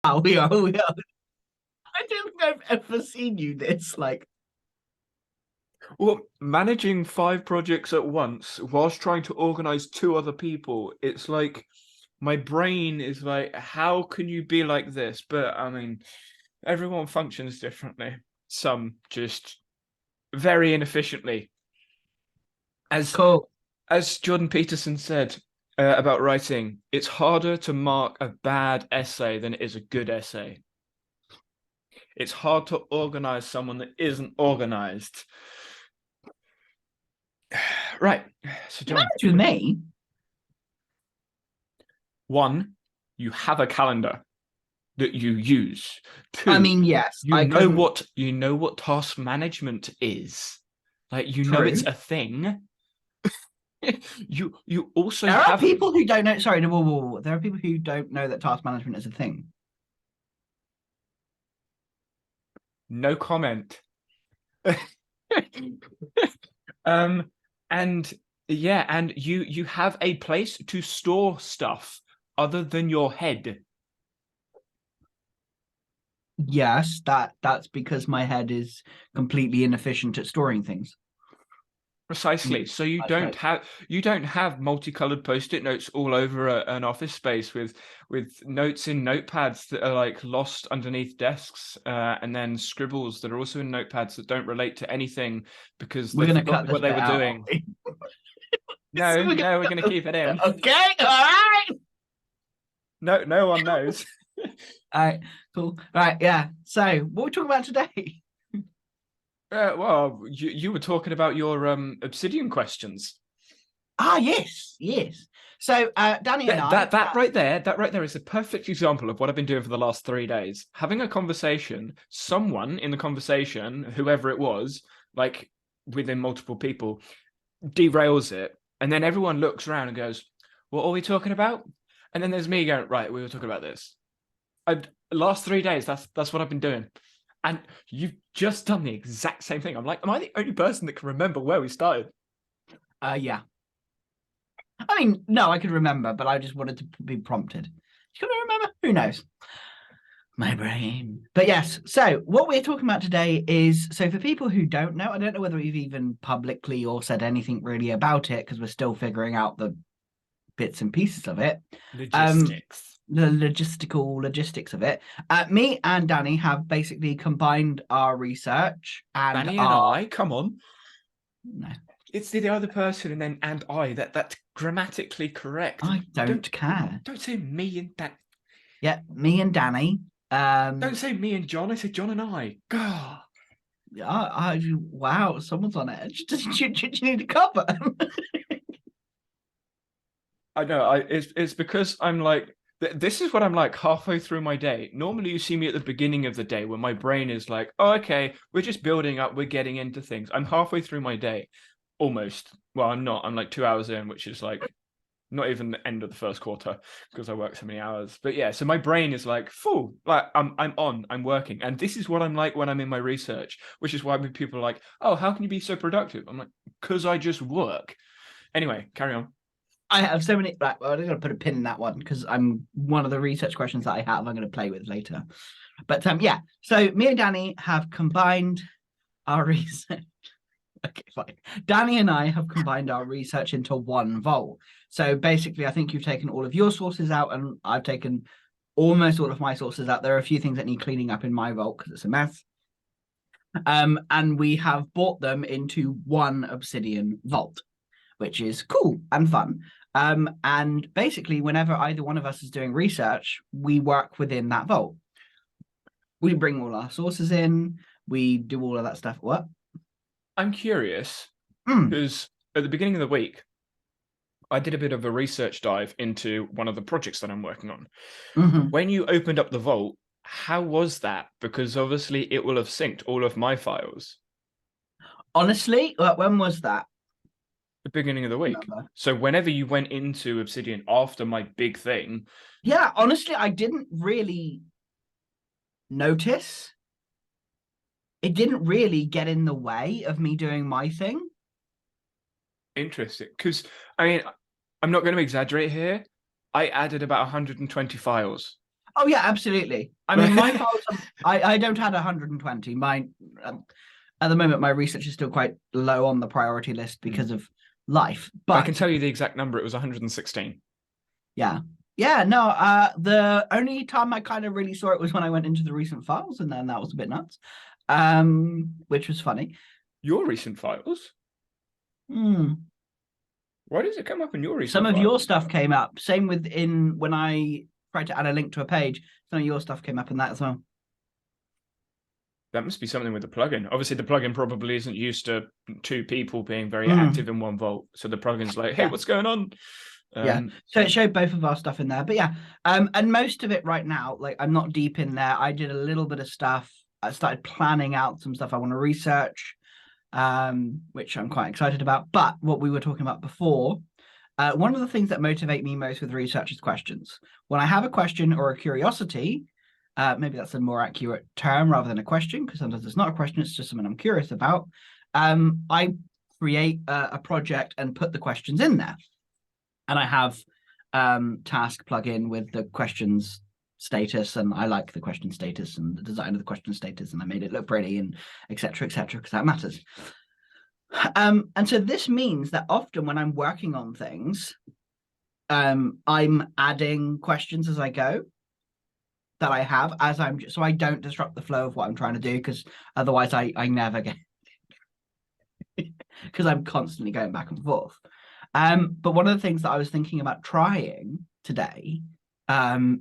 we are. I don't think I've ever seen you this. Like, Well, managing 5 projects at once whilst trying to organize 2 other people, it's like my brain is like, how can you be like this? But I mean, everyone functions differently. Some just very inefficiently. As cool. as Jordan Peterson said about writing, it's harder to mark a bad essay than it is a good essay. It's hard to organize someone that isn't organized. Right. So, You John, managed with me. one, you have a calendar that you use. I Two, mean, yes, you I know couldn't. what task management is. Like it's True. a thing. You also There are have people who don't know. Sorry, no, whoa, whoa, whoa. There are people who don't know that task management is a thing. no comment. Um, and yeah, and you have a place to store stuff other than your head. Yes, that's because my head is completely inefficient at storing things. Precisely. So That's right. you don't have multicolored post-it notes all over an office space with notes in notepads that are like lost underneath desks, and then scribbles that are also in notepads that don't relate to anything because We're they gonna cut forgot this what they bit were out, aren't doing. we? No, We're gonna no, we're cut gonna this keep it bit. in. Okay, all right. No, no one knows. All right, cool. All right, yeah. So, what are we talking about today? Well, you were talking about your Obsidian questions. Ah, yes, yes. So, Danny and That, I, that that right there, that right there is a perfect example of what I've been doing for the last 3 days. Having a conversation, someone in the conversation, whoever it was, like within multiple people, derails it, and then everyone looks around and goes, "What are we talking about?" And then there's me going, "Right, we were talking about this." I last 3 days, that's what I've been doing, and you've just done the exact same thing. I'm like, am I the only person that can remember where we started? yeah. I mean, no, I could remember, but I just wanted to be prompted. You gonna remember? Who knows? My brain. But yes, so what we're talking about today is so for people who don't know, I don't know whether we've even publicly or said anything really about it because we're still figuring out the bits and pieces of it. Um, Logistics. the logistics of it. Me and Danny have basically combined our research and Danny and our I, come on. no, It's the other person and then and I. That's grammatically correct. I Don't don't care. don't say me and that. Yeah, me and Danny. Don't say me and John. I say John and I. Gah. Wow, someone's on edge. Do you need a cover? I know. It's because I'm like this is what I'm like halfway through my day. Normally, you see me at the beginning of the day when my brain is like, oh, okay, we're just building up, we're getting into things. I'm halfway through my day, almost. Well, I'm not. I'm like 2 hours in, which is like not even the end of the first quarter because I work so many hours. But yeah, so my brain is like full, like I'm working, and this is what I'm like when I'm in my research, which is why people are like, oh, how can you be so productive? I'm like, because I just work. Anyway, carry on. I have so many. Right, well, I'm going to put a pin in that one because I'm one of the research questions that I have. I'm going to play with later. But yeah. So me and Danny have combined our research. Okay, fine. Danny and I have combined our research into one vault. So basically, I think you've taken all of your sources out, and I've taken almost all of my sources out. There are a few things that need cleaning up in my vault because it's a mess. And we have brought them into one Obsidian vault, which is cool and fun. And basically, whenever either one of us is doing research, we work within that vault. We bring all our sources in, we do all of that stuff. What? I'm curious Mm. because at the beginning of the week, I did a bit of a research dive into one of the projects that I'm working on. Mm-hmm. When you opened up the vault, how was that? Because obviously it will have synced all of my files. Honestly, when was that? The beginning of the week. Remember? So whenever you went into Obsidian after my big thing, Yeah, honestly, I didn't really notice. It didn't really get in the way of me doing my thing. interesting. Because I mean, I'm not going to exaggerate here. I added about 120 files. Oh yeah, absolutely. I mean, my files, I don't have 120. Mine at the moment, my research is still quite low on the priority list because of life. I can But tell you the exact number. It was 116. yeah, yeah, no. The only time I kind of really saw it was when I went into the recent files, and then that was a bit nuts. Which was funny. Your recent files? Hmm. Why does it come up in your Some recent of your files? stuff came up. Same with in when I tried to add a link to a page. Some of your stuff came up in that as well. That must be something with the plugin. Obviously, the plugin probably isn't used to two people being very Mm, active in one vault. So the plugin's like, hey, yeah, what's going on? yeah. Um, So it showed both of our stuff in there. But yeah, and most of it right now, like I'm not deep in there. I did a little bit of stuff. I started planning out some stuff I want to research, which I'm quite excited about. But what we were talking about before, one of the things that motivate me most with research is questions. When I have a question or a curiosity, maybe that's a more accurate term rather than a question, because sometimes it's not a question, it's just something I'm curious about. I create a project and put the questions in there. And I have task plugin with the questions status, and I like the question status and the design of the question status, and I made it look pretty and etc. etc. because that matters. And so this means that often when I'm working on things, I'm adding questions as I go that I have as I'm so I don't disrupt the flow of what I'm trying to do because otherwise I never get because I'm constantly going back and forth. But one of the things that I was thinking about trying today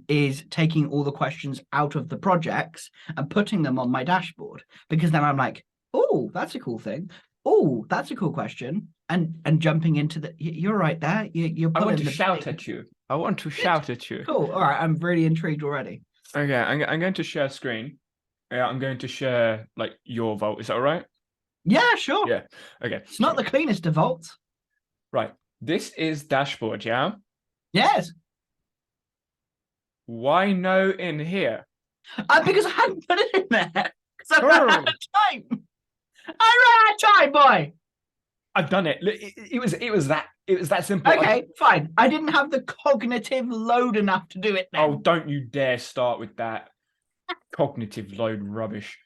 is taking all the questions out of the projects and putting them on my dashboard because then I'm like, oh, that's a cool thing. Oh, that's a cool question. And jumping into the, you're right there. You're I want pulling to the shout big, at you. I want to good, shout at you. cool. All right, I'm really intrigued already. Okay, I'm going to share screen. Yeah, I'm going to share like your vault. Is that all right? Yeah, sure. Yeah. Okay. It's not So the cleanest of vaults. right, this is dashboard. Yeah. Yes, Why no in here? because I hadn't put it in there because I ran out Oh, of time. I ran out of time, boy. I've done it. It was that simple. Okay, fine. I didn't have the cognitive load enough to do it Oh, then. don't you dare start with that cognitive load rubbish.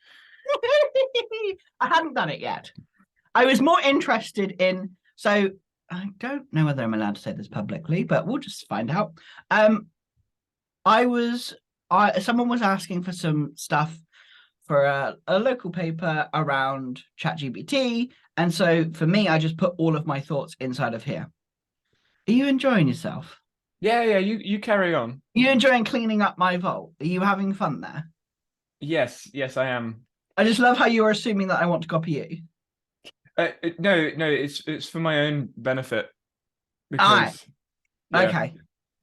I hadn't done it yet. I was more interested in. So I don't know whether I'm allowed to say this publicly, but we'll just find out. Um, I was. Someone was asking for some stuff for a local paper around ChatGPT, and so for me, I just put all of my thoughts inside of here. Are you enjoying yourself? Yeah, yeah. You carry on. Are you enjoying cleaning up my vault? Are you having fun there? Yes, yes, I am. I just love how you're assuming that I want to copy you. No, no. It's for my own benefit All right. because yeah. Okay.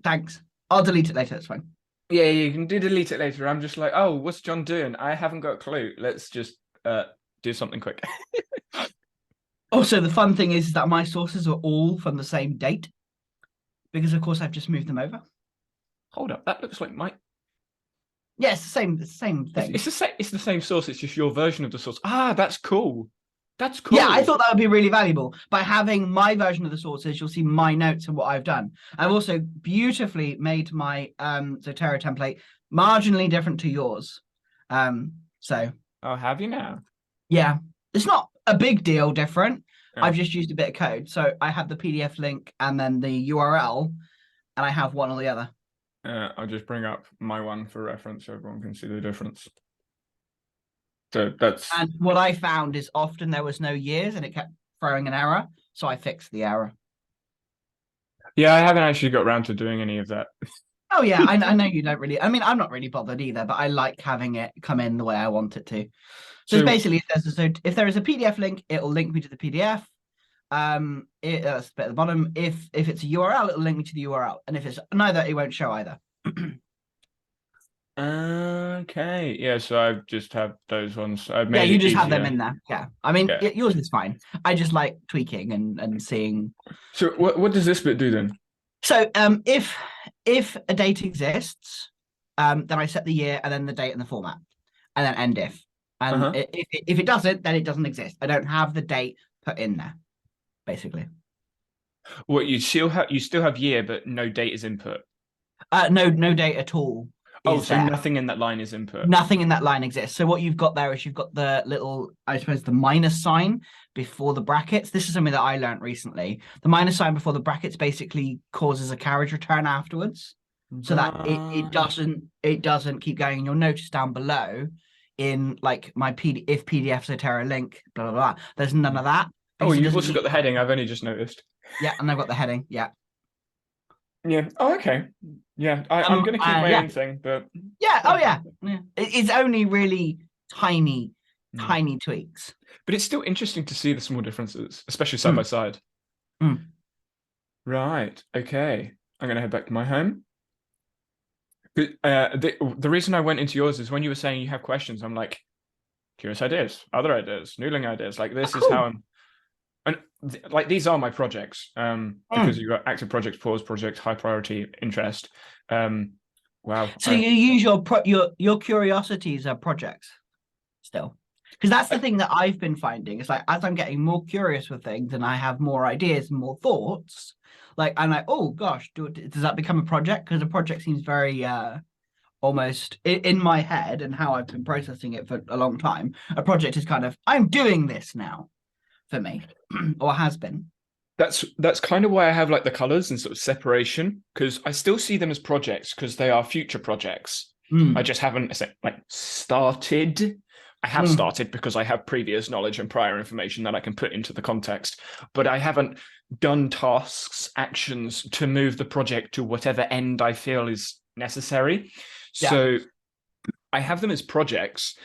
Thanks. I'll delete it later. It's fine. Yeah, you can delete it later. I'm just like, oh, what's John doing? I haven't got a clue. Let's just do something quick. Also, the fun thing is that my sources are all from the same date because, of course, I've just moved them over. Hold up, that looks like my. Yes, the same thing. It's the same source. It's just your version of the source. Ah, that's cool. That's Yeah, I cool. thought that would be really valuable. By having my version of the sources, you'll see my notes and what I've done. I've also beautifully made my Zotero template marginally different to yours. So Oh, have you now? yeah, it's not a big deal different. Oh, I've just used a bit of code. So I have the PDF link and then the URL, and I have one or the other. I'll just bring up my one for reference so everyone can see the difference. So that's And what I found is often there was no years and it kept throwing an error. So I fixed the error. yeah. I haven't actually got around to doing any of that. Oh yeah, I know you don't really. I mean, I'm not really bothered either, but I like having it come in the way I want it to. So it's So basically, if there is a PDF link, it'll link me to the PDF. That's a bit at the bottom. If it's a URL, it'll link me to the URL, and if it's neither, it won't show either. okay, yeah. So I just have those ones. I've Yeah, made you it just have them easier. in there. Yeah, I mean, Yeah. yours is fine. I just like tweaking and seeing. So what does this bit do then? So, if a date exists, then I set the year and then the date and the format, and then end if. And Uh-huh. if it doesn't, then it doesn't exist. I don't have the date put in there, basically. What you still have year, but no date is input. No date at all. Oh, is so there. nothing in that line is input. Nothing in that line exists. So what you've got there is you've got the little, I suppose, the minus sign before the brackets. This is something that I learned recently. The minus sign before the brackets basically causes a carriage return afterwards, so that it doesn't keep going. And you'll notice down below in like my PD if PDFs are Terra link, blah blah blah. There's none of that. Oh, Because it you've doesn't also got need the heading. I've only just noticed. Yeah, and I've got the heading. Yeah. Yeah. Oh, okay. Yeah. I'm going to keep my Yeah. own thing, but Yeah. Oh yeah. Yeah. It's only really tiny, Mm. tiny tweaks. but it's still interesting to see the small differences, especially side by side. Mm. Right. Okay. I'm going to head back to my home. But, the reason I went into yours is when you were saying you have questions, I'm like, curious ideas, other ideas, noodling ideas. Like this is Cool. how I'm, and like these are my projects. Because you've got active projects, pause projects, high priority, interest. Wow. So you use your curiosities are projects still, because that's the thing that I've been finding. It's like as I'm getting more curious with things and I have more ideas and more thoughts, like I'm like, oh gosh, does that become a project? Because a project seems very almost in my head and how I've been processing it for a long time. A project is kind of I'm doing this now for me, or has been. That's kind of why I have like the colors and sort of separation, because I still see them as projects because they are future projects. I just haven't like started. I have started because I have previous knowledge and prior information that I can put into the context, but I haven't done tasks, actions to move the project to whatever end I feel is necessary. Yeah. So I have them as projects,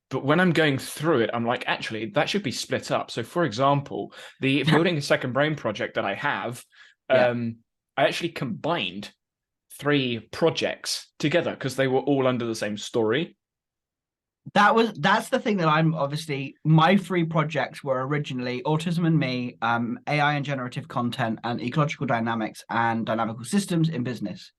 but when I'm going through it, I'm like, actually, that should be split up. So, for example, the building a second brain project that I have, Yeah. I actually combined 3 projects together because they were all under the same story. That's the thing that I'm obviously my 3 projects were originally Autism and Me, AI and generative content, and ecological dynamics and dynamical systems in business.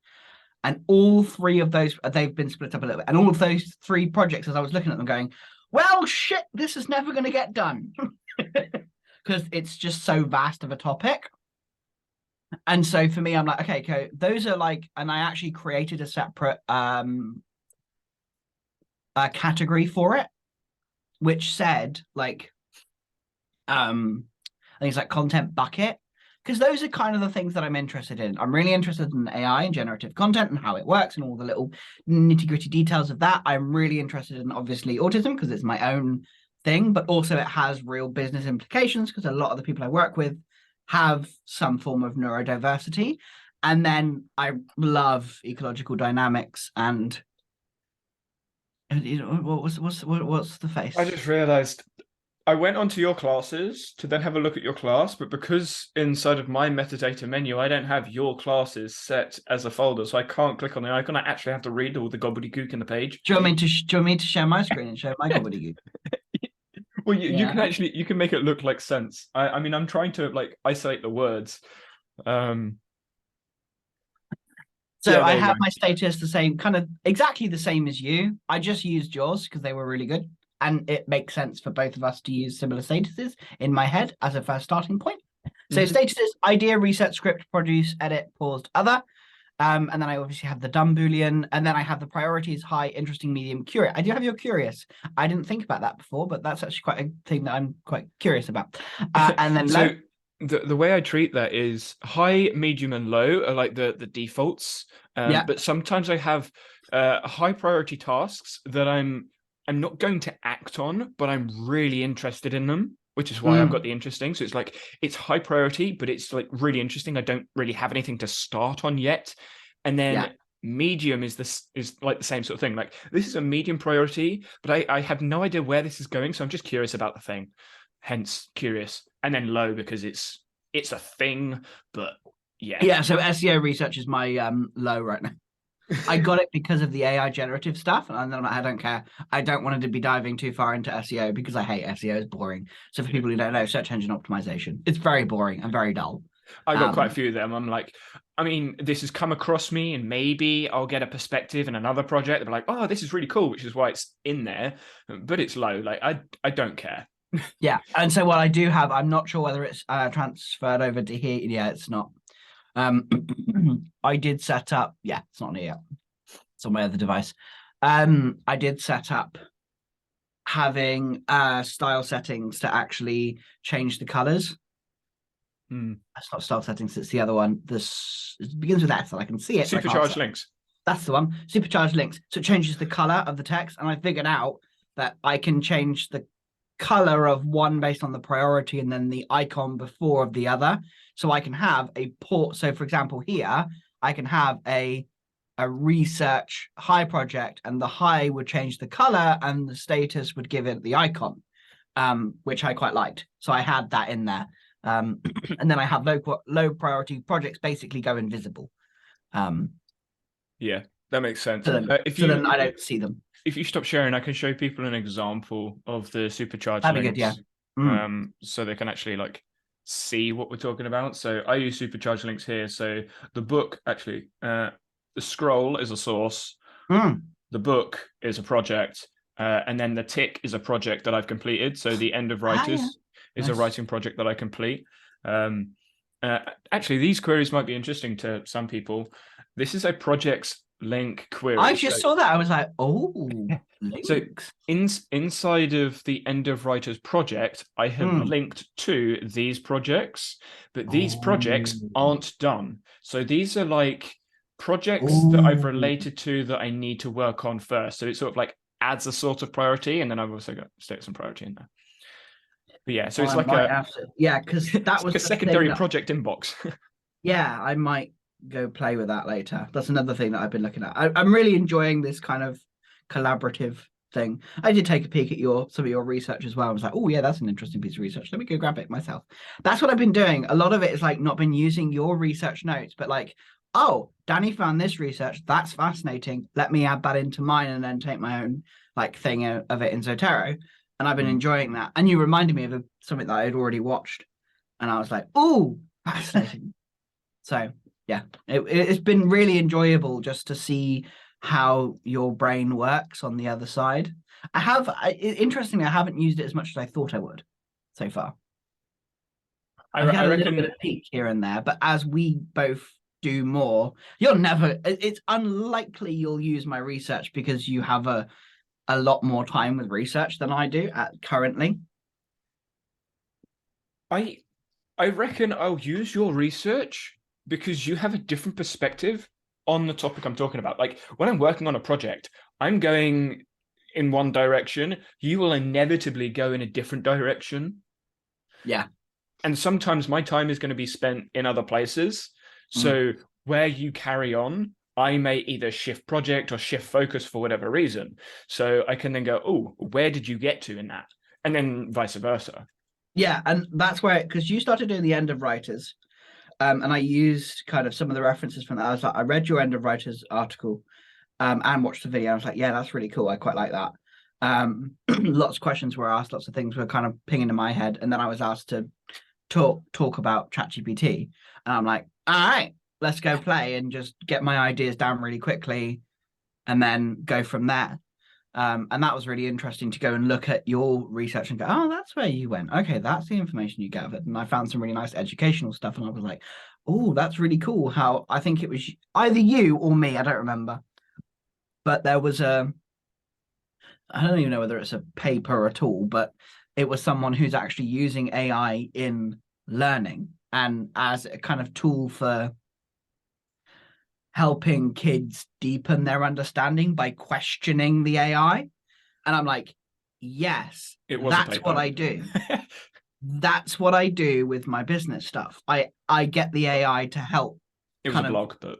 And all 3 of those they've been split up a little bit. And all of those 3 projects, as I was looking at them, going, well, shit, this is never going to get done because it's just so vast of a topic. And so for me, I'm like, okay, those are like, and I actually created a separate category for it, which said like I think it's like content bucket, because those are kind of the things that I'm interested in. I'm really interested in AI and generative content and how it works and all the little nitty-gritty details of that. I'm really interested in obviously autism because it's my own thing, but also it has real business implications because a lot of the people I work with have some form of neurodiversity. And then I love ecological dynamics and you know, what's the face? I just realized I went onto your classes to then have a look at your class, but because inside of my metadata menu, I don't have your classes set as a folder, so I can't click on the icon. I actually have to read all the gobbledygook in the page. Do you want me to share my screen and show my gobbledygook? Well, you can actually make it look like sense. I mean, I'm trying to like isolate the words. So Yeah, I there you have go. my status the same, kind of exactly the same as you. I just used yours because they were really good. And it makes sense for both of us to use similar statuses in my head as a first starting point. So statuses, idea, reset, script, produce, edit, paused, other. And then I obviously have the dumb Boolean. And then I have the priorities, high, interesting, medium, curious. I do have your curious. I didn't think about that before, but that's actually quite a thing that I'm quite curious about. And then So the way I treat that is high, medium, and low are like the defaults. Yeah. But sometimes I have high priority tasks that I'm not going to act on, but I'm really interested in them, which is why I've got the interesting. So it's like it's high priority, but it's like really interesting. I don't really have anything to start on yet. And then medium is like the same sort of thing. Like this is a medium priority, but I have no idea where this is going. So I'm just curious about the thing. Hence curious. And then low because it's a thing, but yeah. So SEO research is my low right now. I got it because of the AI generative stuff, and then I don't care. I don't want to be diving too far into SEO because I hate SEO. It's boring. So for people who don't know, search engine optimization, it's very boring and very dull. I got quite a few of them. I'm like, I mean, this has come across me, and maybe I'll get a perspective in another project. They're like, oh, this is really cool, which is why it's in there, but it's low. Like I don't care. Yeah, and so what I do have, I'm not sure whether it's transferred over to here. Yeah, it's not. I did set up. Yeah, it's not here yet. It's on my other device. I did set up having style settings to actually change the colors. That's not style settings, it's the other one. This it begins with S, and I can see it. Supercharged links. That's the one. Supercharged links. So it changes the color of the text, and I figured out that I can change the color of one based on the priority and then the icon before of the other. So I can have a port. So for example, here I can have a research high project, and the high would change the color and the status would give it the icon, which I quite liked. So I had that in there. And then I have low priority projects basically go invisible. Yeah, that makes sense. So then I don't see them. If you stop sharing, I can show people an example of the supercharged That'd links. be good, yeah. So they can actually like see what we're talking about. So I use supercharged links here. So the book actually, the scroll is a source. The book is a project, and then the tick is a project that I've completed. So the end of writers is a writing project that I complete. Actually, these queries might be interesting to some people. This is a projects link query. I just saw that. I was like, oh, links. So inside of the end of writers project, I have linked to these projects, but these projects aren't done. So these are like projects that I've related to that I need to work on first. So it sort of like adds a sort of priority, and then I've also got stick some priority in there. But yeah, so it's like because that was like a secondary project inbox. Yeah, I might go play with that later. That's another thing that I've been looking at. I'm really enjoying this kind of collaborative thing. I did take a peek at some of your research as well. I was like, oh yeah, that's an interesting piece of research. Let me go grab it myself. That's what I've been doing. A lot of it is like not been using your research notes, but like, oh, Danny found this research. That's fascinating. Let me add that into mine and then take my own like thing of it in Zotero. And I've been enjoying that. And you reminded me of something that I had already watched. And I was like, oh, fascinating. So yeah, it's been really enjoyable just to see how your brain works on the other side. Interestingly, I haven't used it as much as I thought I would so far. I've had a little bit of peek here and there, but as we both do more, it's unlikely you'll use my research because you have a lot more time with research than I do currently. I reckon I'll use your research because you have a different perspective on the topic I'm talking about. Like when I'm working on a project, I'm going in one direction. You will inevitably go in a different direction. Yeah. And sometimes my time is going to be spent in other places. So where you carry on, I may either shift project or shift focus for whatever reason. So I can then go, oh, where did you get to in that? And then vice versa. Yeah. And that's where, because you started doing the end of writers. And I used kind of some of the references from that. I was like, I read your end of writers article and watched the video. I was like, yeah, that's really cool. I quite like that. Lots of questions were asked, lots of things were kind of pinging in my head. And then I was asked to talk about ChatGPT. And I'm like, all right, let's go play and just get my ideas down really quickly and then go from there. And that was really interesting to go and look at your research and go, oh, that's where you went. Okay, that's the information you gathered. And I found some really nice educational stuff. And I was like, oh, that's really cool. How I think it was either you or me. I don't remember. But there was I don't even know whether it's a paper at all, but it was someone who's actually using AI in learning and as a kind of tool for helping kids deepen their understanding by questioning the AI. And I'm like, yes, that's what I do. That's what I do with my business stuff. I get the AI to help. It was a blog, but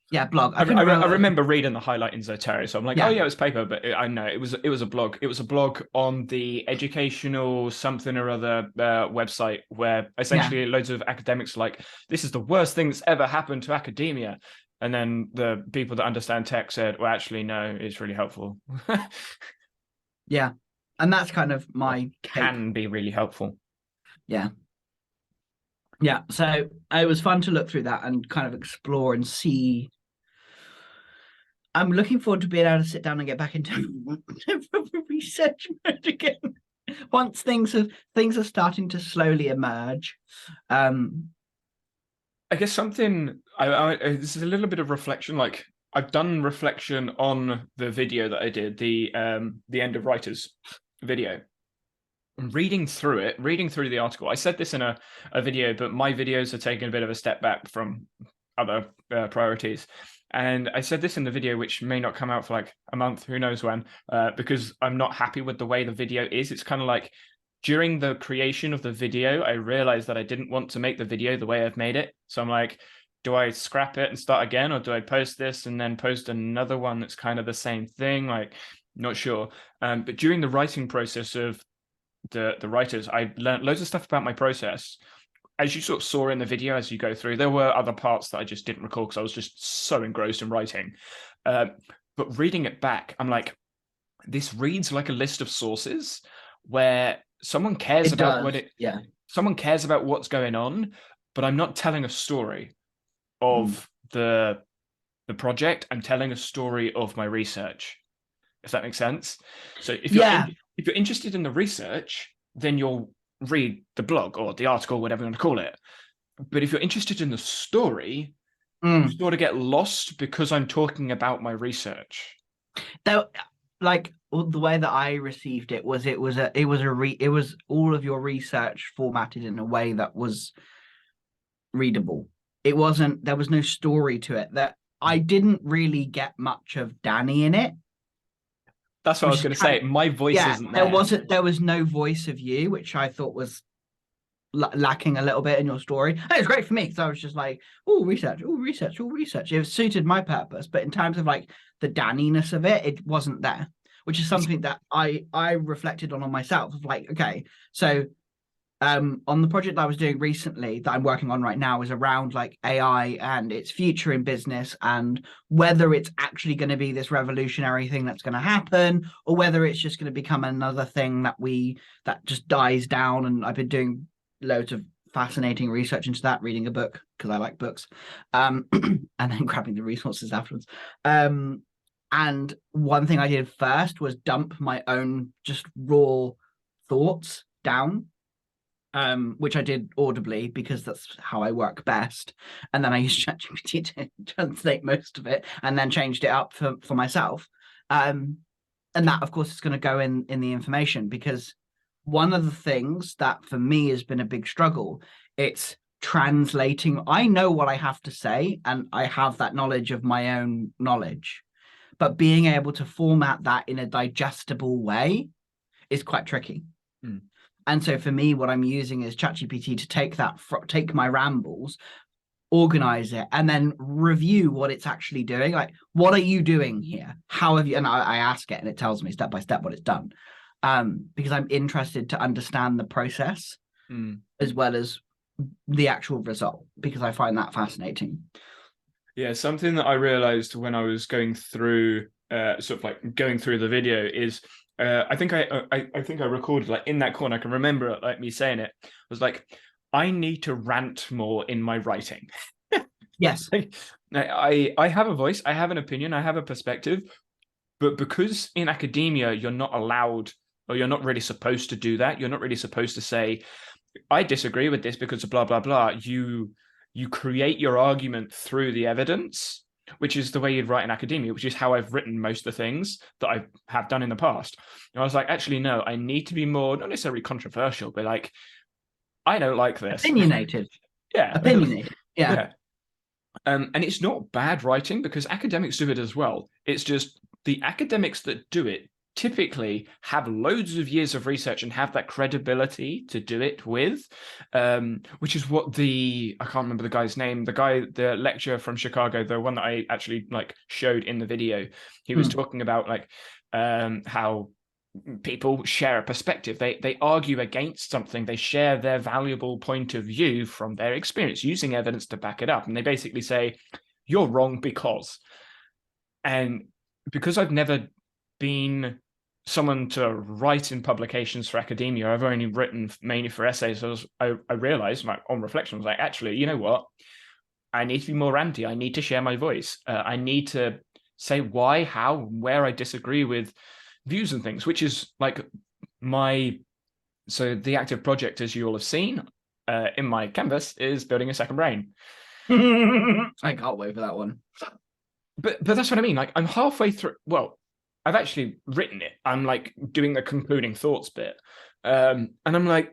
yeah, blog. I remember reading the highlight in Zotero, so I'm like, oh yeah, it was paper, but I know it was a blog. It was a blog on the educational something or other website where essentially loads of academics are like, this is the worst thing that's ever happened to academia. And then the people that understand tech said, well, actually, no, it's really helpful. Yeah. And that's kind of my can be really helpful. Yeah. Yeah. So it was fun to look through that and kind of explore and see. I'm looking forward to being able to sit down and get back into research mode again. Once things are starting to slowly emerge. I guess something this is a little bit of reflection. Like I've done reflection on the video that I did, the End of Writers video. Reading through the article, I said this in a video, but my videos are taking a bit of a step back from other priorities. And I said this in the video, which may not come out for like a month, who knows when, because I'm not happy with the way the video is. It's kind of like during the creation of the video, I realized that I didn't want to make the video the way I've made it. So I'm like, do I scrap it and start again, or do I post this and then post another one that's kind of the same thing? Like, not sure. But during the writing process of the writers, I learned loads of stuff about my process. As you sort of saw in the video as you go through, there were other parts that I just didn't recall because I was just so engrossed in writing. But reading it back, I'm like, this reads like a list of sources where someone cares about someone cares about what's going on, but I'm not telling a story of the project. I'm telling a story of my research, if that makes sense. So if you're interested in the research, then you'll read the blog or the article, whatever you want to call it. But if you're interested in the story, you sort of get lost because I'm talking about my research. Though, like the way that I received it was all of your research formatted in a way that was readable. There was no story to it. That I didn't really get much of Danny in it. That's what I was going to say. My voice isn't there. There was no voice of you, which I thought was lacking a little bit in your story. And it was great for me because I was just like, oh, research. It suited my purpose, but in terms of like the Danny-ness of it, it wasn't there, which is something that I reflected on myself. Of like, okay, so on the project I was doing recently that I'm working on right now is around like AI and its future in business and whether it's actually going to be this revolutionary thing that's going to happen or whether it's just going to become another thing that just dies down. And I've been doing loads of fascinating research into that, reading a book because I like books, and then grabbing the resources afterwards. And one thing I did first was dump my own just raw thoughts down, which I did audibly because that's how I work best. And then I used ChatGPT to translate most of it and then changed it up for myself. And that, of course, is going to go in the information, because one of the things that for me has been a big struggle, it's translating. I know what I have to say and I have that knowledge of my own knowledge, but being able to format that in a digestible way is quite tricky. And so for me, what I'm using is ChatGPT to take my rambles, organize it, and then review what it's actually doing. Like, what are you doing here? How have you? And I ask it, and it tells me step by step what it's done. Because I'm interested to understand the process as well as the actual result, because I find that fascinating. Yeah, something that I realized when I was going through, sort of like going through the video is. I think I recorded like in that corner. I can remember it, like me saying it was like, I need to rant more in my writing. Yes, like, I have a voice, I have an opinion, I have a perspective, but because in academia you're not allowed, or you're not really supposed to do that. You're not really supposed to say, I disagree with this because of blah blah blah. You create your argument through the evidence, which is the way you'd write in academia, which is how I've written most of the things that I have done in the past. And I was like, actually, no, I need to be more, not necessarily controversial, but like, I don't like this. Opinionated. Yeah. Opinionated. Yeah. And it's not bad writing because academics do it as well. It's just the academics that do it typically have loads of years of research and have that credibility to do it with, which is what I can't remember the guy's name, the lecturer from Chicago, the one that I actually like showed in the video, he was talking about like how people share a perspective. They argue against something. They share their valuable point of view from their experience using evidence to back it up. And they basically say, you're wrong because. And because I've never been someone to write in publications for academia, I've only written mainly for essays. So I realized, like, on reflection, I was like, actually, you know what? I need to be more ranty. I need to share my voice. I need to say why, how, where I disagree with views and things, which is like so the active project, as you all have seen in my canvas, is building a second brain. I can't wait for that one. But that's what I mean. Like I'm halfway through. Well, I've actually written it. I'm like doing the concluding thoughts bit, and I'm like,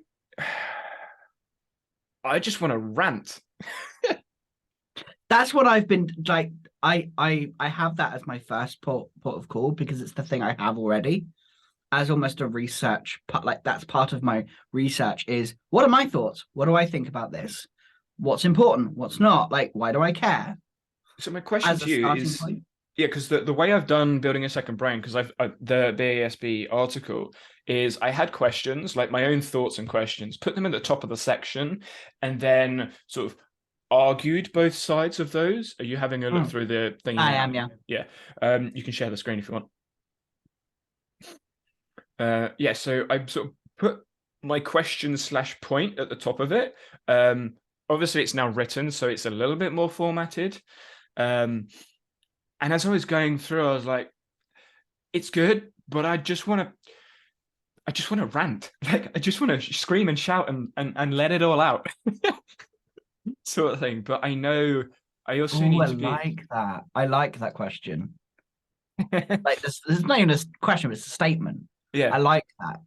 I just want to rant. That's what I've been like. I have that as my first port of call because it's the thing I have already as almost a research part. Like that's part of my research is what are my thoughts? What do I think about this? What's important? What's not? Like why do I care? So my question As a to you starting is, point. yeah, because the way I've done building a second brain, because the BASB article is I had questions, like my own thoughts and questions, put them at the top of the section, and then sort of argued both sides of those. Are you having a look through the thing I now? am, yeah. Yeah. You can share the screen if you want. Yeah, so I sort of put my question / point at the top of it. Obviously it's now written, so it's a little bit more formatted. And as I was going through, I was like, it's good, but I just want to rant. Like I just want to scream and shout and let it all out. Sort of thing. But I know I also Oh, need I to be like that. I like that question. Like there's not even a question, it's a statement. yeah. I like that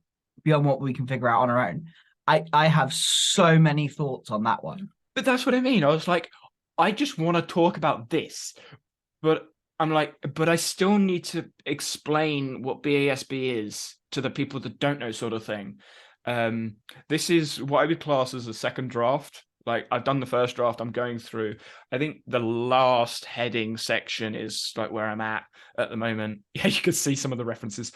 beyond what we can figure out on our own. I have so many thoughts on that one. But that's what I mean. I was like, I just want to talk about this. But I'm like, but I still need to explain what BASB is to the people that don't know, sort of thing. This is what I would class as a second draft. Like I've done the first draft, I'm going through. I think the last heading section is like where I'm at the moment. Yeah, you can see some of the references.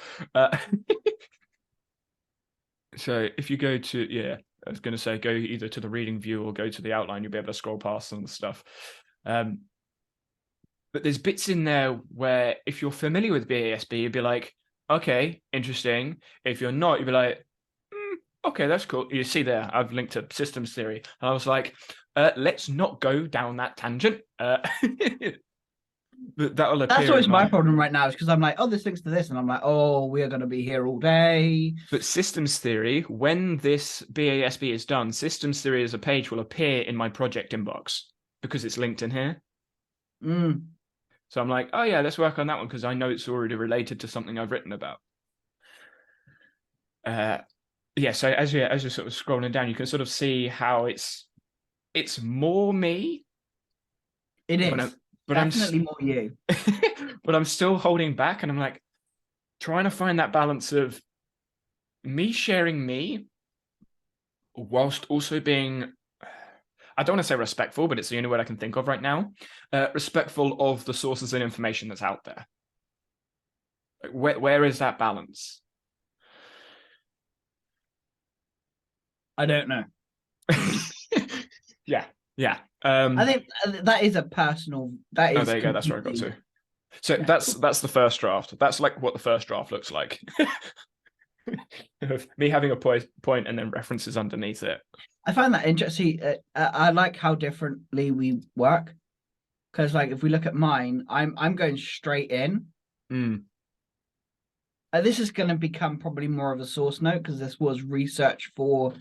So if you go to, yeah, I was going to say go either to the reading view or go to the outline, you'll be able to scroll past some of the stuff. But there's bits in there where if you're familiar with BASB, you'd be like, okay, interesting. If you're not, you'd be like, okay, that's cool. You see there, I've linked to systems theory. And I was like, let's not go down that tangent. That'll That's appear in always my my... problem right now, is because I'm like, oh, this links to this, and I'm like, oh, we are going to be here all day. But systems theory, when this BASB is done, systems theory as a page will appear in my project inbox because it's linked in here. Mm. So I'm like, oh yeah, let's work on that one because I know it's already related to something I've written about. Yeah, so as you're sort of scrolling down, you can sort of see how it's more me, It but is I'm definitely more you. but I'm still holding back, and I'm like trying to find that balance of me sharing me whilst also being, I don't want to say respectful, but it's the only word I can think of right now, respectful of the sources and information that's out there. Like, where is that balance? I don't know. Yeah. I think that is a personal. That Oh, is there you go. That's where I got completely. to. So Yeah. that's the first draft. That's like what the first draft looks like. Of me having a point and then references underneath it. I find that interesting. I like how differently we work, because like if we look at mine, I'm going straight in. Mm. This is going to become probably more of a source note because this was research for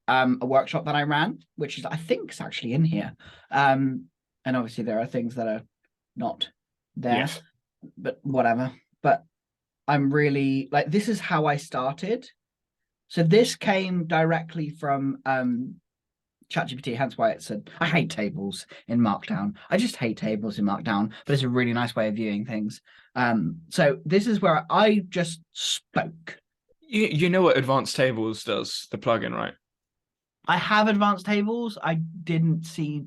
a workshop that I ran, which is I think is actually in here. And obviously there are things that are not there, Yes. but whatever. But I'm really like this is how I started. So this came directly from ChatGPT, hence why it said I hate tables in Markdown. I just hate tables in Markdown, but it's a really nice way of viewing things. So this is where I just spoke. You know what Advanced Tables does, the plugin, right? I have advanced tables. I didn't see.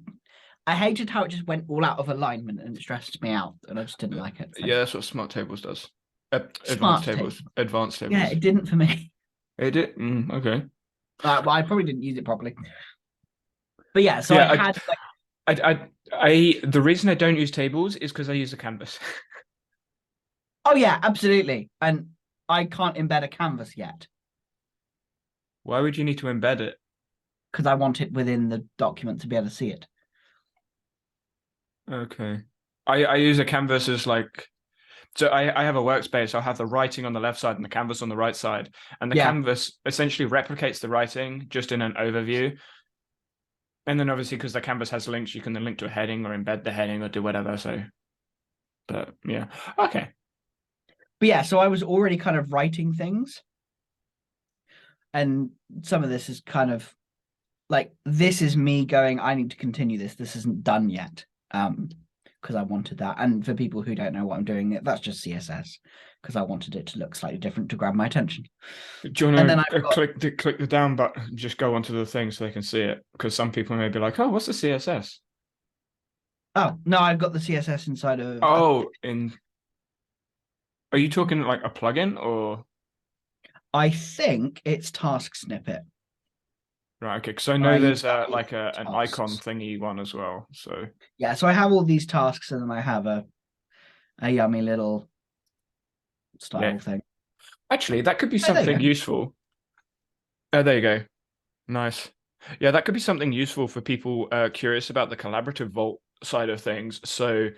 I hated how it just went all out of alignment and it stressed me out, and I just didn't like it. So. Yeah, that's what Smart Tables does. Smart Advanced Yeah, Tables. it didn't for me. It did. Okay. Well, I probably didn't use it properly. But yeah, so I Yeah, had like, the reason I don't use tables is because I use a canvas. oh yeah, absolutely. And I can't embed a canvas yet Why would you need to embed it? because I want it within the document to be able to see it. Okay. I use a canvas as like, so I have a workspace. I'll have the writing on the left side and the canvas on the right side. And the Yeah. canvas essentially replicates the writing just in an overview. And then obviously because the canvas has links, you can then link to a heading or embed the heading or do whatever. So But yeah, okay. But yeah, so I was already kind of writing things, and some of this is kind of like, this is me going, I need to continue this. This isn't done yet. Because I wanted that. And for people who don't know what I'm doing, that's just CSS because I wanted it to look slightly different to grab my attention. Do you And want then to I've got, click the down button, just go onto the thing so they can see it? Because some people may be like, oh, what's the CSS? oh no, I've got the CSS inside of, Oh, are you talking like a plugin or I think it's task snippet. right? Okay, because I And I know use there's that with an icon tasks. thingy one as well. So Yeah, so I have all these tasks and then I have a yummy little yeah, style thing. actually, that could be Oh, there you something go. useful. Oh, there you go. Nice. Yeah, that could be something useful for people curious about the collaborative Vault side of things. So, do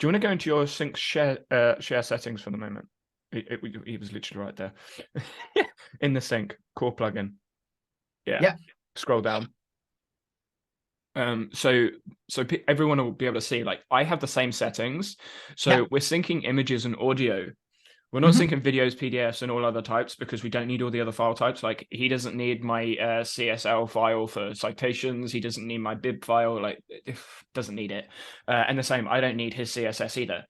you want to go into your sync share settings for the moment? It was literally right there in the sync core plugin. Yeah, Yeah, scroll down. So everyone will be able to see, like, I have the same settings. yeah. So we're syncing images and audio. We're not Mhm. syncing videos, PDFs, and all other types because we don't need all the other file types. Like, he doesn't need my CSL file for citations. He doesn't need my bib file. Like, doesn't need it. And the same, I don't need his CSS either.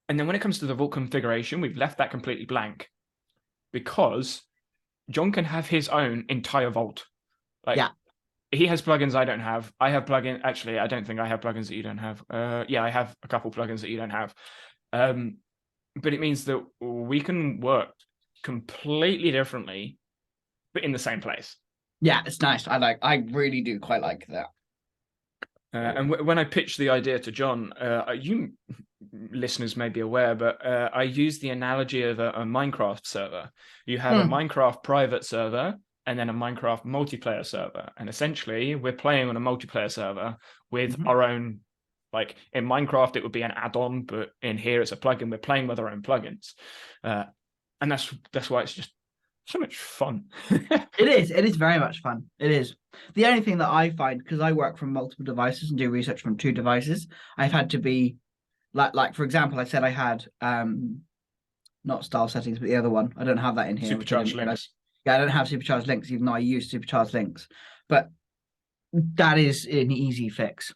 And then when it comes to the Vault configuration, we've left that completely blank because John can have his own entire Vault. Like, Yeah. he has plugins I don't have. I have plugins. Actually, I don't think I have plugins that you don't have. Yeah, I have a couple plugins that you don't have. But it means that we can work completely differently, but in the same place. Yeah, it's nice. I really do quite like that. And when I pitched the idea to John, you listeners may be aware, but I used the analogy of a Minecraft server. You have a Mm. Minecraft private server and then a Minecraft multiplayer server. And essentially, we're playing on a multiplayer server with Mhm. our own, like in Minecraft, it would be an add-on, but in here it's a plugin. We're playing with our own plugins. And that's why it's just so much fun. It is. It is very much fun. It is. The only thing that I find, because I work from multiple devices and do research from two devices, I've had to be like for example, I said I had not style settings, but the other one. I don't have that in here, which I Supercharged didn't realize. links. Yeah, I don't have supercharged links, even though I use supercharged links. But that is an easy fix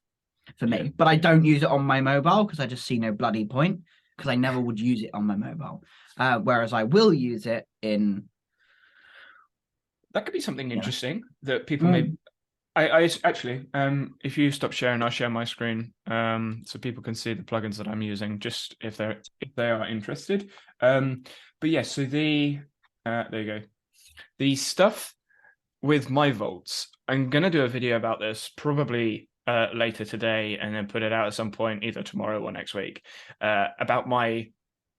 for Yeah. me. But I don't use it on my mobile because I just see no bloody point because I never would use it on my mobile. Whereas I will use it in, That could be something you know, interesting that people may. mm, I actually, if you stop sharing, I'll share my screen, so people can see the plugins that I'm using, just if they are interested. But yeah, so there you go. The stuff with my vaults, I'm gonna do a video about this probably later today, and then put it out at some point, either tomorrow or next week, about my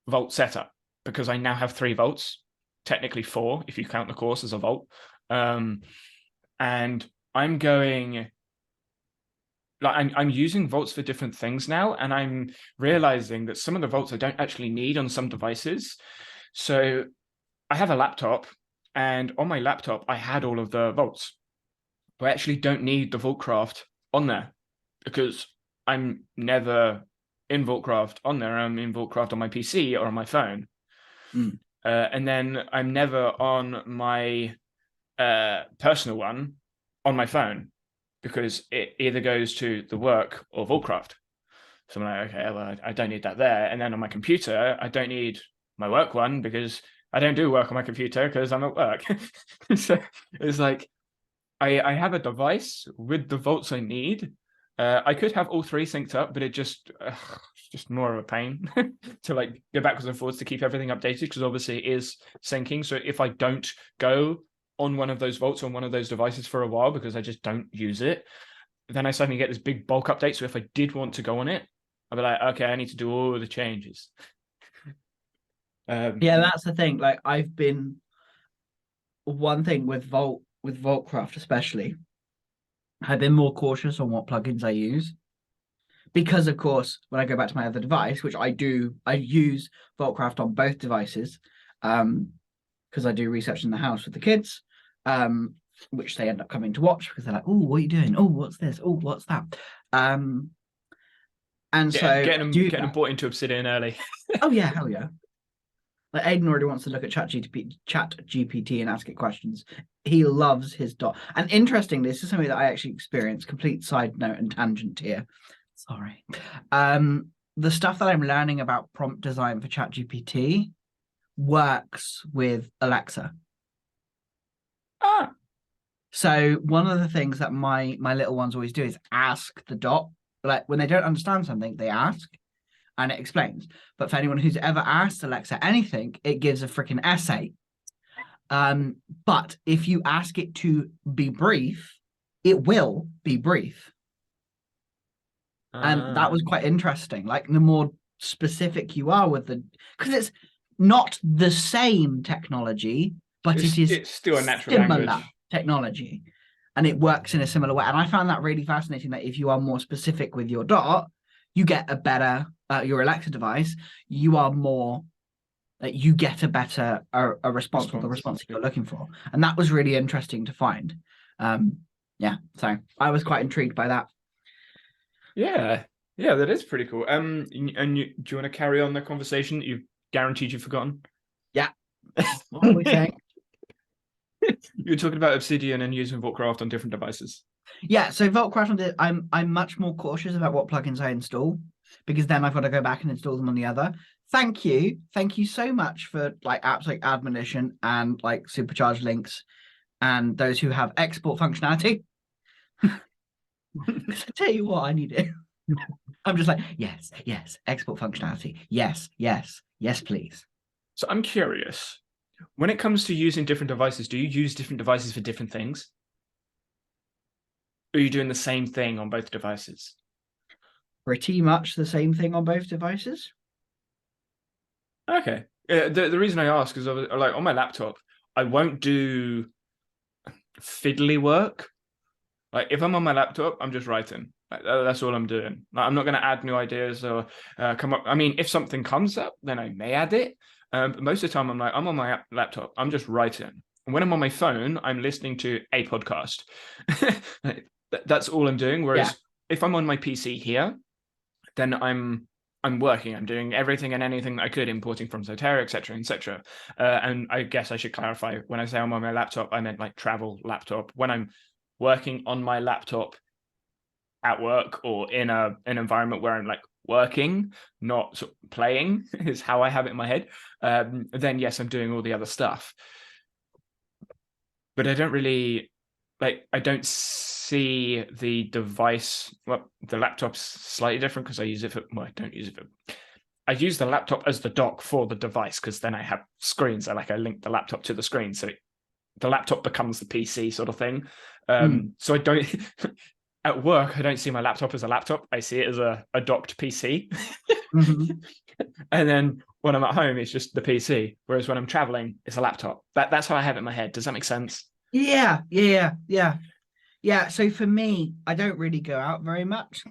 vault setup because I now have 3 vaults, technically 4 if you count the course as a vault, and I'm going like I'm using vaults for different things now, and I'm realizing that some of the vaults I don't actually need on some devices. So I have a laptop, and on my laptop I had all of the vaults. But I actually don't need the Vaultcraft on there because I'm never in Vaultcraft on there. I'm in Vaultcraft on my PC or on my phone. mm, And then I'm never on my personal one on my phone because it either goes to the work or Vaultcraft. So I'm like, okay, well, I don't need that there. And then on my computer, I don't need my work one because I don't do work on my computer because I'm at work. So it's like I have a device with the volts I need. I could have all 3 synced up, but it's just more of a pain to like go backwards and forwards to keep everything updated because obviously it is syncing. So if I don't go on one of those volts on one of those devices for a while because I just don't use it, then I suddenly get this big bulk update. So if I did want to go on it, I'd be like, okay, I need to do all the changes. yeah, that's the thing. Like I've been one thing with Vaultcraft especially, I've been more cautious on what plugins I use because of course when I go back to my other device, which I use Vaultcraft on both devices, because I do research in the house with the kids, which they end up coming to watch because they're like, oh, what are you doing? Oh, what's this? Oh, what's that? And so Getting them bought into Obsidian early. oh yeah, hell yeah. Like Aiden already wants to look at Chat GPT and ask it questions. He loves his dot. And interestingly, this is something that I actually experienced. Complete side note and tangent here. Sorry. The stuff that I'm learning about prompt design for ChatGPT works with Alexa. Ah, So one of the things that my little ones always do is ask the dot. Like when they don't understand something, they ask and it explains. But for anyone who's ever asked Alexa anything, it gives a freaking essay. But if you ask it to be brief, it will be brief. And that was quite interesting. Like the more specific you are with because it's not the same technology, but it's still a natural similar language. technology. And it works in a similar way. And I found that really fascinating that if you are more specific with your dot, you get a better your Alexa device, you are more you get a better a response for the response you're looking for. And that was really interesting to find. Yeah, so I was quite intrigued by that. Yeah, that is pretty cool. And do you want to carry on the conversation that you've guaranteed you've forgotten? Yeah. What were we saying? You were talking about Obsidian and using Vaultcraft on different devices. Yeah, so Vaultcraft, I'm much more cautious about what plugins I install because then I've got to go back and install them on the other. Thank you so much for like apps like Admonition and like Supercharged Links and those who have export functionality. Because I tell you what, I need it. I'm just like, yes, export functionality. Yes, please. So I'm curious, when it comes to using different devices, do you use different devices for different things? Or are you doing the same thing on both devices? Pretty much the same thing on both devices. Okay. The reason I ask is like on my laptop, I won't do fiddly work. Like if I'm on my laptop, I'm just writing. Like, that's all I'm doing. Like, I'm not going to add new ideas or come up. I mean, if something comes up, then I may add it. But most of the time, I'm on my laptop. I'm just writing. And when I'm on my phone, I'm listening to a podcast. That's all I'm doing. Whereas if I'm on my PC here, then I'm working. I'm doing everything and anything that I could, importing from Zotero, etc., etc. And I guess I should clarify, when I say I'm on my laptop, I meant like travel laptop. When I'm working on my laptop at work or in an environment where I'm like working, not sort of playing, is how I have it in my head. Then yes, I'm doing all the other stuff. But I don't really I don't see the device. Well, the laptop's slightly different because I use it for. Well, I don't use it for. I use the laptop as the dock for the device because then I have screens. I link the laptop to the screen, so the laptop becomes the PC sort of thing. So I don't. At work, I don't see my laptop as a laptop. I see it as a docked PC. And then when I'm at home, it's just the PC. Whereas when I'm traveling, it's a laptop. That's how I have it in my head. Does that make sense? Yeah. So for me, I don't really go out very much.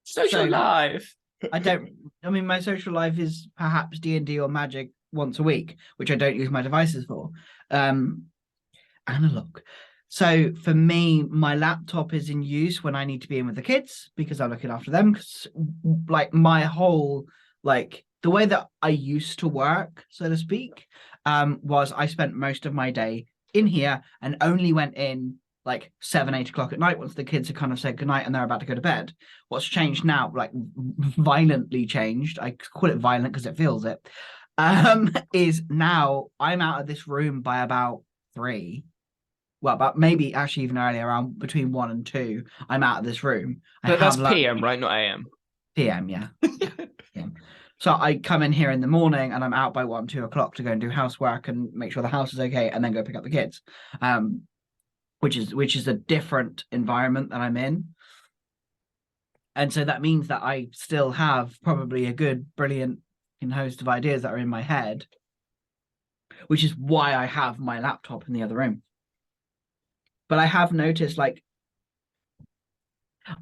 Social life. I mean, my social life is perhaps D&D or Magic once a week, which I don't use my devices for. Analog. So for me, my laptop is in use when I need to be in with the kids because I'm looking after them. Because like my whole the way that I used to work, so to speak, was I spent most of my day in here and only went in like 7-8 o'clock at night once the kids have kind of said goodnight and they're about to go to bed. What's changed now, like violently changed, I call it violent because it feels it, is now I'm out of this room by about 3. Well, but maybe actually even earlier, around between 1 and 2, I'm out of this room. That's PM, right? Not AM. PM, yeah. PM. So I come in here in the morning and I'm out by 1-2 o'clock to go and do housework and make sure the house is okay and then go pick up the kids. Which is a different environment that I'm in. And so that means that I still have probably a good, brilliant host of ideas that are in my head, which is why I have my laptop in the other room. But I have noticed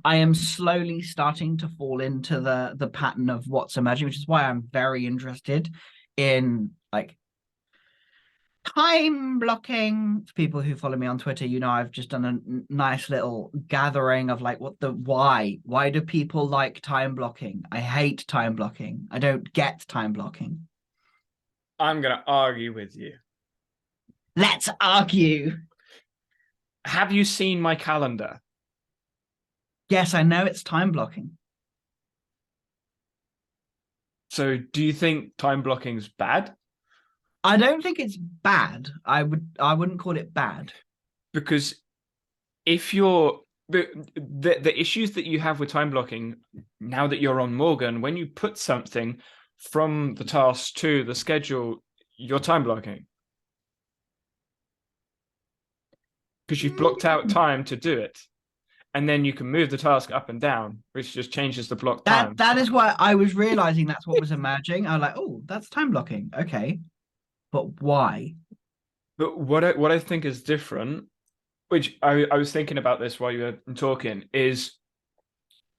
I am slowly starting to fall into the pattern of what's emerging, which is why I'm very interested in time blocking. For people who follow me on Twitter, you know I've just done a nice little gathering of like why do people like time blocking? I hate time blocking. I don't get time blocking. I'm going to argue with you. Let's argue. Have you seen my calendar? Yes, I know it's time blocking. So do you think time blocking's bad? I don't think it's bad. I wouldn't call it bad. Because if you're the issues that you have with time blocking, now that you're on Morgan, when you put something from the task to the schedule, you're time blocking. Because you've blocked out time to do it. And then you can move the task up and down, which just changes the block time. That is why I was realizing that's what was emerging. I was like, oh, that's time blocking. Okay. But why? But what I think is different, which I was thinking about this while you were talking, is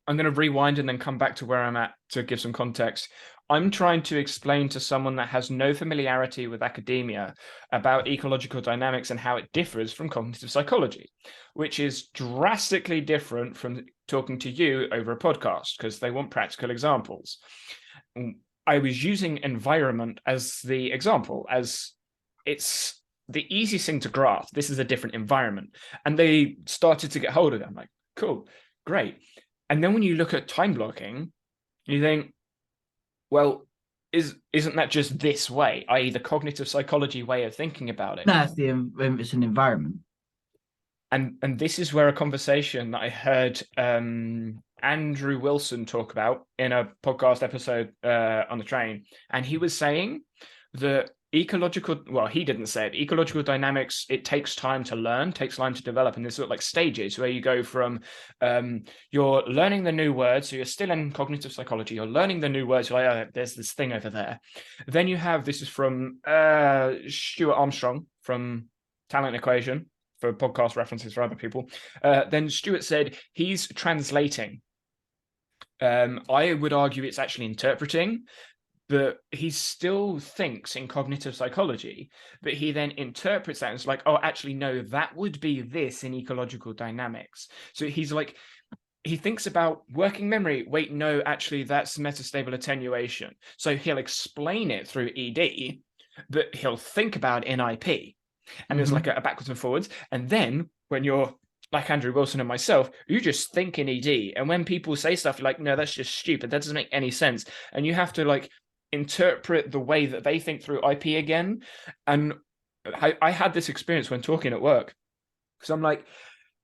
I'm going to rewind and then come back to where I'm at to give some context. I'm trying to explain to someone that has no familiarity with academia about ecological dynamics and how it differs from cognitive psychology, which is drastically different from talking to you over a podcast because they want practical examples. I was using environment as the example, as it's the easiest thing to grasp. This is a different environment. And they started to get hold of it. I'm like, cool, great. And then when you look at time blocking, you think, well, isn't that just this way, i.e. the cognitive psychology way of thinking about it? No, it's an environment. And this is where a conversation that I heard Andrew Wilson talk about in a podcast episode on the train. And he was saying that he didn't say it, ecological dynamics, it takes time to learn, takes time to develop, and there's sort of like stages where you go from you're learning the new words, so you're still in cognitive psychology, you're learning the new words, you're like, oh, there's this thing over there. Then you have, this is from Stuart Armstrong from Talent Equation, for podcast references for other people. Then Stuart said he's translating. I would argue it's actually interpreting, but he still thinks in cognitive psychology, but he then interprets that and it's like, oh, actually, no, that would be this in ecological dynamics. So he's like, he thinks about working memory. Wait, no, actually, that's metastable attenuation. So he'll explain it through ED, but he'll think about it in IP. And there's like a backwards and forwards. And then when you're like Andrew Wilson and myself, you just think in ED. And when people say stuff, you're like, no, that's just stupid. That doesn't make any sense. And you have to like interpret the way that they think through IP again. And I had this experience when talking at work, because I'm like,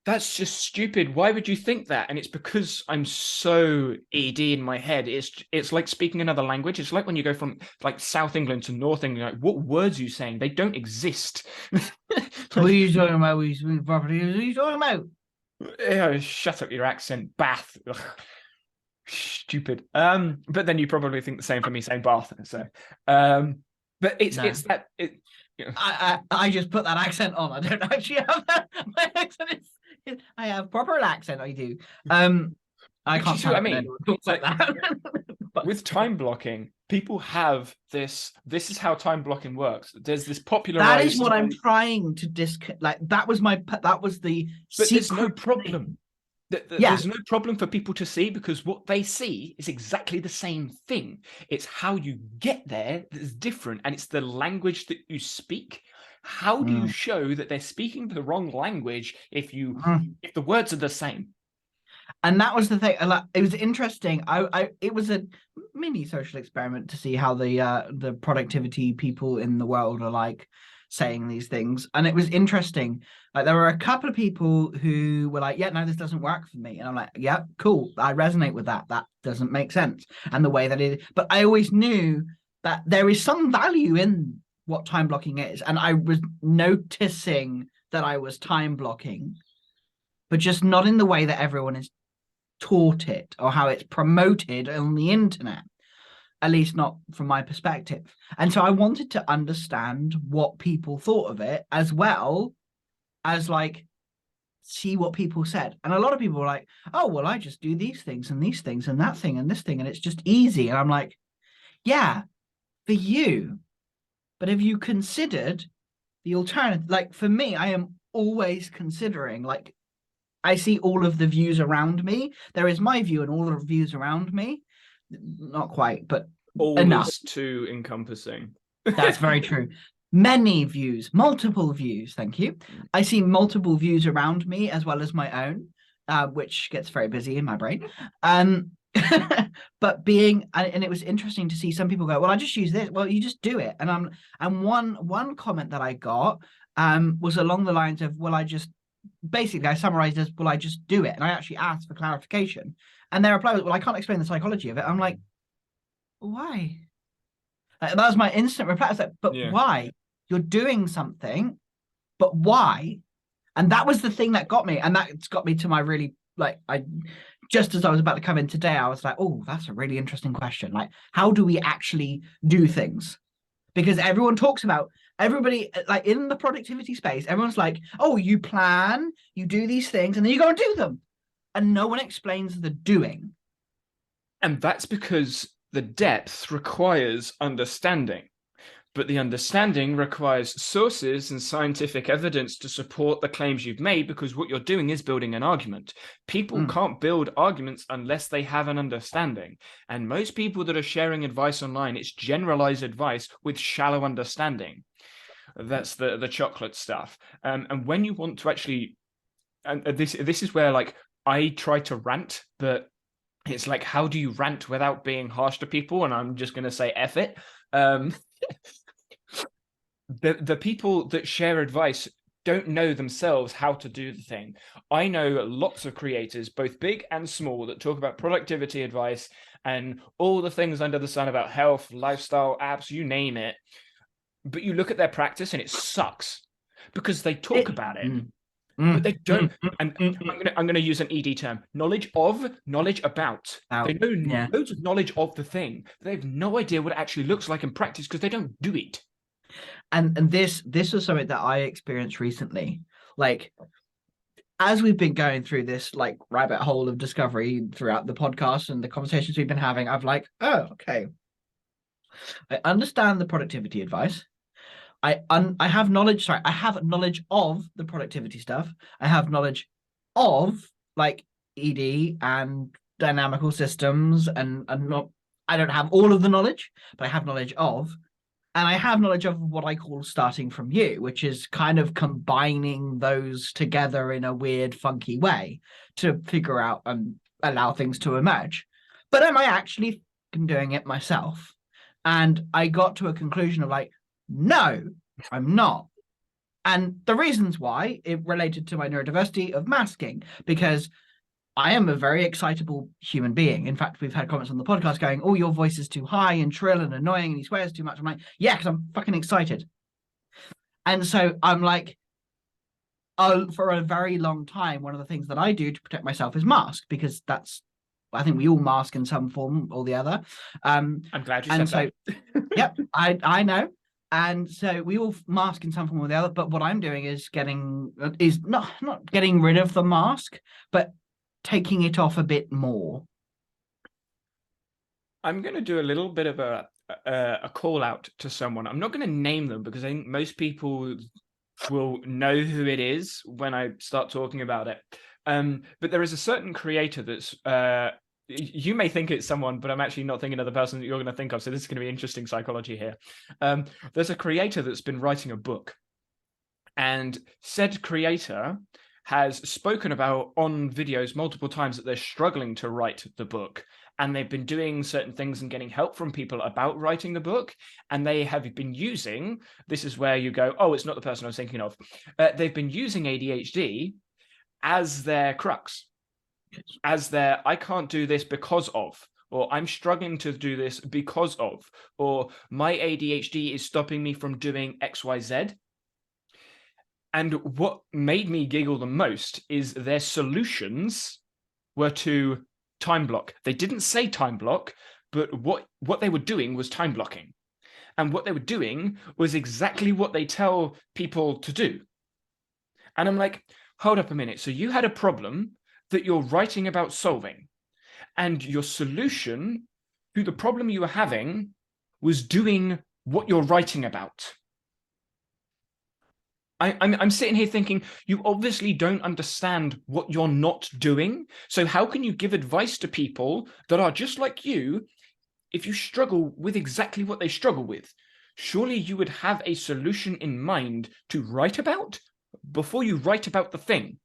that's just stupid. Why would you think that? And it's because I'm so ED in my head. It's like speaking another language. It's like when you go from like South England to North England, like, what words are you saying? They don't exist. What are you talking about? What are you talking about? Yeah, shut up your accent, Bath. Ugh. Stupid. But then you probably think the same for me saying Bath. So but it's that it, you know. I just put that accent on. I don't actually have that. My accent is, I have proper accent. I do. I can't see what I mean. Like that. But with time blocking, people have this. This is how time blocking works. There's this popularized. That is what I'm trying to like. That was the. But there's no problem. There's no problem for people to see, because what they see is exactly the same thing. It's how you get there that's different, and it's the language that you speak. How do you show that they're speaking the wrong language if the words are the same? And that was the thing. It was interesting. It was a mini social experiment to see how the productivity people in the world are like saying these things. And it was interesting. Like there were a couple of people who were like, yeah, no, this doesn't work for me. And I'm like, yeah, cool. I resonate with that. That doesn't make sense. And the way that it, but I always knew that there is some value in what time blocking is. And I was noticing that I was time blocking, but just not in the way that everyone is taught it or how it's promoted on the internet, at least not from my perspective. And so I wanted to understand what people thought of it, as well as like see what people said. And a lot of people were like, oh, well, I just do these things and these things and that thing and this thing, and it's just easy. And I'm like, yeah, for you. But have you considered the alternative, like for me, I am always considering, like, I see all of the views around me. There is my view and all of the views around me. Not quite, but All enough. is too encompassing. That's very true. Many views, multiple views. Thank you. I see multiple views around me as well as my own, which gets very busy in my brain. Um, but and it was interesting to see some people go, "Well, I just use this." Well, you just do it. And one comment that I got was along the lines of, "Well, I just basically I summarized as, well, I just do it." And I actually asked for clarification, and their reply was, "Well, I can't explain the psychology of it." I'm like, why? That was my instant reply. I was like, but Yeah. why? You're doing something, but why? And that was the thing that got me. And that's got me to my really, like, I just as I was about to come in today, I was like, oh, that's a really interesting question. Like, how do we actually do things? Because everyone talks about, everybody, like in the productivity space, everyone's like, oh, you plan, you do these things, and then you go and do them. And no one explains the doing. And that's because the depth requires understanding. But the understanding requires sources and scientific evidence to support the claims you've made, because what you're doing is building an argument. People can't build arguments unless they have an understanding. And most people that are sharing advice online, it's generalized advice with shallow understanding. That's the chocolate stuff. And when you want to actually, and this is where like I try to rant, but it's like, how do you rant without being harsh to people? And I'm just going to say F it. The people that share advice don't know themselves how to do the thing. I know lots of creators, both big and small, that talk about productivity advice and all the things under the sun about health, lifestyle, apps, you name it. But you look at their practice and it sucks because they talk about it. But they don't, and I'm gonna use an ED term: knowledge of, knowledge about. They know loads of knowledge of the thing, but they have no idea what it actually looks like in practice because they don't do it. And this was something that I experienced recently. Like, as we've been going through this like rabbit hole of discovery throughout the podcast and the conversations we've been having, I've like, oh, okay, I understand the productivity advice. I have knowledge. Sorry, I have knowledge of the productivity stuff. I have knowledge of like ED and dynamical systems, and not. I don't have all of the knowledge, but I have knowledge of, and I have knowledge of what I call starting from you, which is kind of combining those together in a weird, funky way to figure out and allow things to emerge. But am I actually doing it myself? And I got to a conclusion of like, no, I'm not. And the reasons why it related to my neurodiversity of masking, because I am a very excitable human being. In fact, we've had comments on the podcast going, oh, your voice is too high and shrill and annoying and he swears too much. I'm like, yeah, because I'm fucking excited. And so I'm like, oh, for a very long time, one of the things that I do to protect myself is mask, because I think we all mask in some form or the other. I'm glad you said that. Yep, I know. And so we all mask in some form or the other. But what I'm doing is not getting rid of the mask, but taking it off a bit more. I'm going to do a little bit of a call out to someone. I'm not going to name them because I think most people will know who it is when I start talking about it. But there is a certain creator that's you may think it's someone, but I'm actually not thinking of the person that you're going to think of. So this is going to be interesting psychology here. There's a creator that's been writing a book, and said creator has spoken about on videos multiple times that they're struggling to write the book, and they've been doing certain things and getting help from people about writing the book, and they have been using, this is where you go, oh, it's not the person I was thinking of. They've been using ADHD as their crux, as their, I can't do this because of, or I'm struggling to do this because of, or my ADHD is stopping me from doing XYZ. And what made me giggle the most is their solutions were to time block. They didn't say time block, but what they were doing was time blocking. And what they were doing was exactly what they tell people to do. And I'm like, hold up a minute. So you had a problem that you're writing about solving, and your solution to the problem you were having was doing what you're writing about. I'm sitting here thinking, you obviously don't understand what you're not doing. So how can you give advice to people that are just like you if you struggle with exactly what they struggle with? Surely you would have a solution in mind to write about before you write about the thing.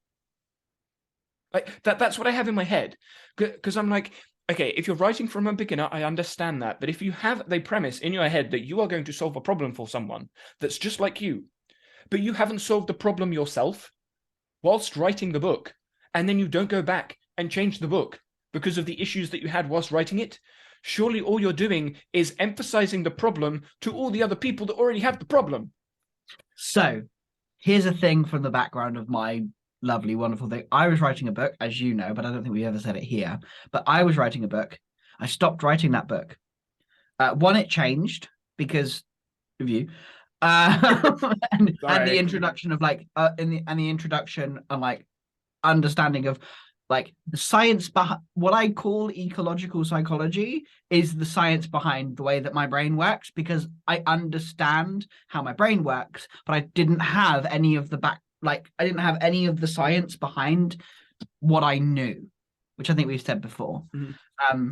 Like that's what I have in my head. Because I'm like, okay, if you're writing from a beginner, I understand that. But if you have the premise in your head that you are going to solve a problem for someone that's just like you, but you haven't solved the problem yourself whilst writing the book, and then you don't go back and change the book because of the issues that you had whilst writing it, surely all you're doing is emphasizing the problem to all the other people that already have the problem. So here's a thing from the background of my lovely, wonderful thing. I was writing a book, as you know, but I don't think we ever said it here. But I was writing a book. I stopped writing that book. One, it changed because of you. And the introduction of like the introduction and like understanding of like the science behind what I call ecological psychology is the science behind the way that my brain works, because I understand how my brain works, but I didn't have any of the I didn't have any of the science behind what I knew, which I think we've said before. Mm-hmm.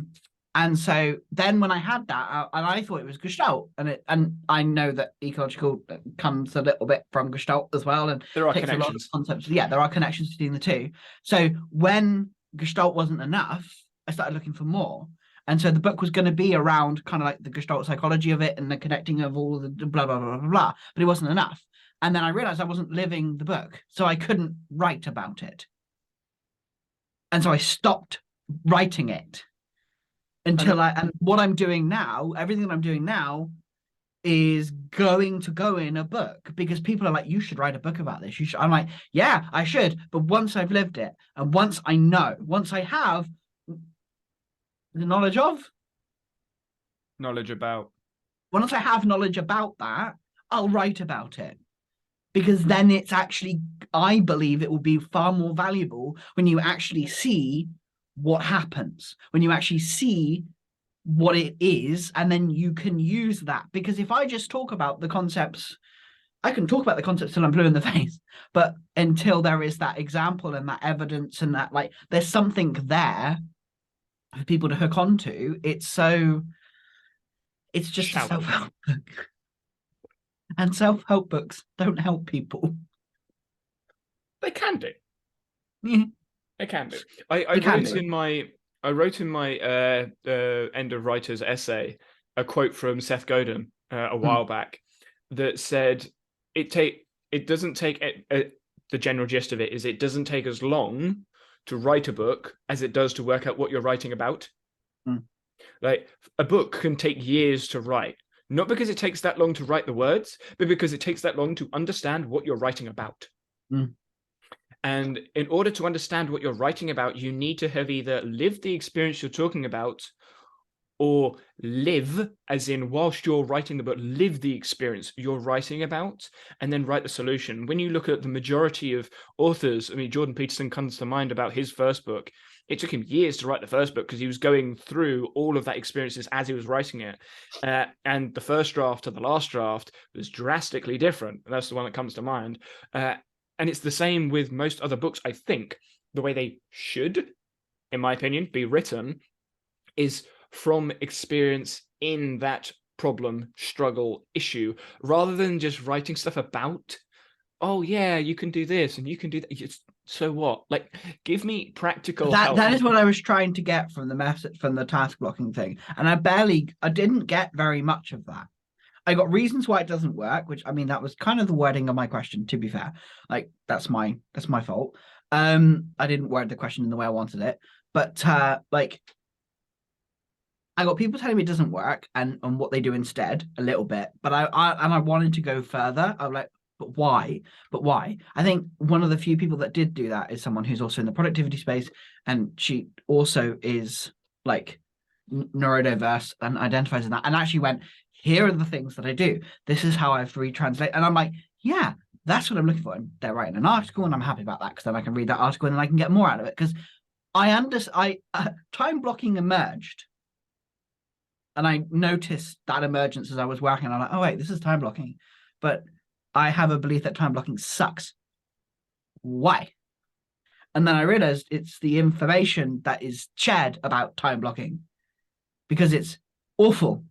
And so then when I had that, and I thought it was Gestalt, and I know that ecological comes a little bit from Gestalt as well, and there are takes connections. a lot of concepts. Yeah, there are connections between the two. So when Gestalt wasn't enough, I started looking for more. And so the book was going to be around kind of like the Gestalt psychology of it and the connecting of all the blah, blah, blah, blah, blah, but it wasn't enough. And then I realized I wasn't living the book, so I couldn't write about it. And so I stopped writing it until and what I'm doing now, everything that I'm doing now is going to go in a book, because people are like, you should write a book about this. You should. I'm like, yeah, I should. But once I've lived it, and once I know, once I have the knowledge about, once I have knowledge about that, I'll write about it. Because then it's actually, I believe it will be far more valuable when you actually see what happens, when you actually see what it is, and then you can use that. Because if I just talk about the concepts, I can talk about the concepts till I'm blue in the face, but until there is that example and that evidence and that like there's something there for people to hook onto, it's just a self-help book. And self-help books don't help people. They can do. Yeah. They can do. I wrote in my end of writers essay a quote from Seth Godin a while back that said it doesn't take the general gist of it is it doesn't take as long to write a book as it does to work out what you're writing about. Like a book can take years to write, not because it takes that long to write the words, but because it takes that long to understand what you're writing about. And in order to understand what you're writing about, you need to have either lived the experience you're talking about, or live, as in whilst you're writing the book, live the experience you're writing about, and then write the solution. When you look at the majority of authors, I mean, Jordan Peterson comes to mind about his first book. It took him years to write the first book because he was going through all of that experiences as he was writing it. And the first draft to the last draft was drastically different. And that's the one that comes to mind. And it's the same with most other books. I think the way they should, in my opinion, be written is from experience in that problem, struggle, issue, rather than just writing stuff about, oh yeah, you can do this and you can do that. So what? Like, give me practical help. That is what I was trying to get from the message, from the task blocking thing. And I didn't get very much of that. I got reasons why it doesn't work, which I mean, that was kind of the wording of my question, to be fair. Like that's my fault. I didn't word the question in the way I wanted it. But like I got people telling me it doesn't work and what they do instead a little bit. But I wanted to go further. I'm like, but why? But why? I think one of the few people that did do that is someone who's also in the productivity space, and she also is like neurodiverse and identifies in that, and actually went, here are the things that I do. This is how I've retranslated. And I'm like, yeah, that's what I'm looking for. And they're writing an article, and I'm happy about that because then I can read that article and then I can get more out of it. Because time blocking emerged, and I noticed that emergence as I was working. I'm like, oh wait, this is time blocking, but I have a belief that time blocking sucks. Why? And then I realized it's the information that is shared about time blocking because it's awful.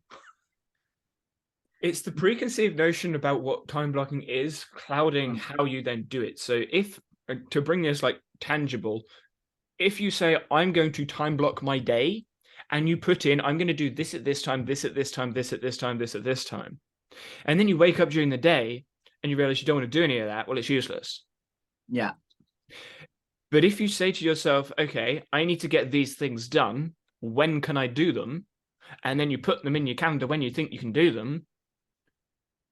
It's the preconceived notion about what time blocking is clouding how you then do it. So if, to bring this like tangible, if you say, I'm going to time block my day, and you put in, I'm going to do this at this time, this at this time, this at this time, this at this time, and then you wake up during the day and you realize you don't want to do any of that, well, it's useless. Yeah. But if you say to yourself, okay, I need to get these things done, when can I do them? And then you put them in your calendar when you think you can do them,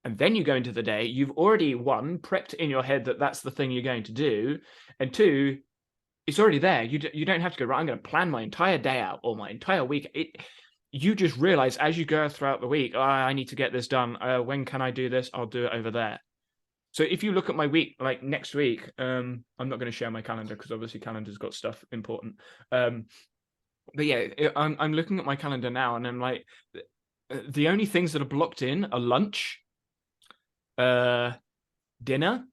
and then you go into the day, you've already, one, prepped in your head that that's the thing you're going to do, and two, it's already there. You don't have to go, right, I'm going to plan my entire day out or my entire week. You just realize as you go throughout the week, I need to get this done. When can I do this? I'll do it over there. So if you look at my week, like next week, I'm not going to share my calendar because obviously calendar's got stuff important. But yeah, I'm looking at my calendar now and I'm like, the only things that are blocked in are lunch, dinner,